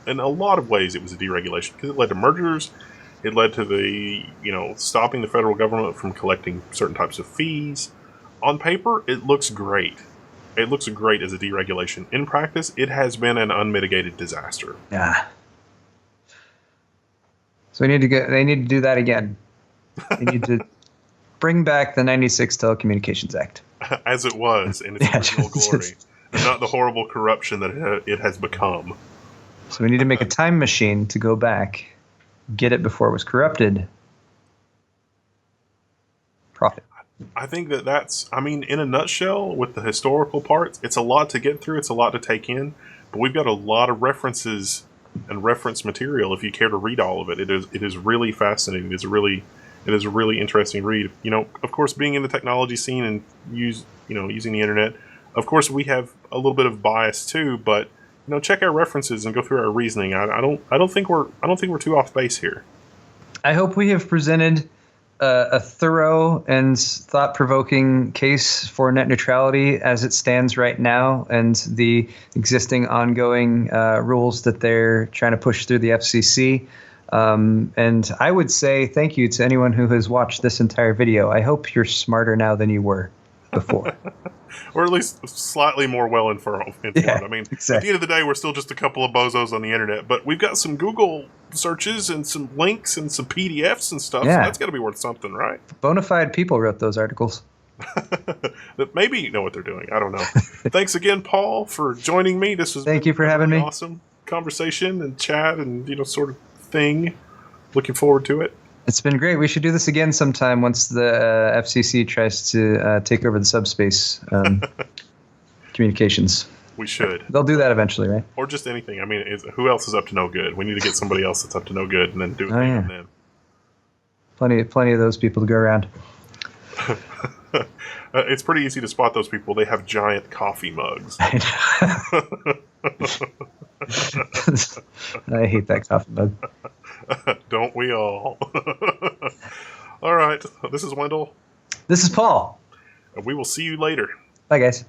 in a lot of ways it was a deregulation because it led to mergers, it led to the stopping the federal government from collecting certain types of fees. On paper, it looks great. It looks great as a deregulation. In practice, it has been an unmitigated disaster. Yeah. So they need to do that again. They need to bring back the 96 Telecommunications Act. As it was in its original glory. And not the horrible corruption that it has become. So we need to make a time machine to go back, get it before it was corrupted. Profit. I think that's, in a nutshell, with the historical parts, it's a lot to get through, it's a lot to take in, but we've got a lot of references and reference material if you care to read all of it. It is really fascinating. It is a really interesting read. Of course, being in the technology scene and using the internet, of course we have a little bit of bias too, but check our references and go through our reasoning. I don't think we're too off base here. I hope we have presented a thorough and thought-provoking case for net neutrality as it stands right now, and the existing ongoing rules that they're trying to push through the FCC. And I would say thank you to anyone who has watched this entire video. I hope you're smarter now than you were before. Or at least slightly more well-informed. Yeah, exactly. At the end of the day, we're still just a couple of bozos on the internet, but we've got some Google searches and some links and some PDFs and stuff, so that's got to be worth something, right? Bona fide people wrote those articles. That maybe know what they're doing. I don't know. Thanks again, Paul, for joining me. This was Thank you for having me. Awesome conversation and chat and sort of thing. Looking forward to it. It's been great. We should do this again sometime once the FCC tries to take over the subspace communications. We should. They'll do that eventually, right? Or just anything. Who else is up to no good? We need to get somebody else that's up to no good and then do it and then. Plenty of those people to go around. It's pretty easy to spot those people. They have giant coffee mugs. I hate that coffee mug. Don't we all? All right. This is Wendell. This is Paul. And we will see you later. Bye, guys.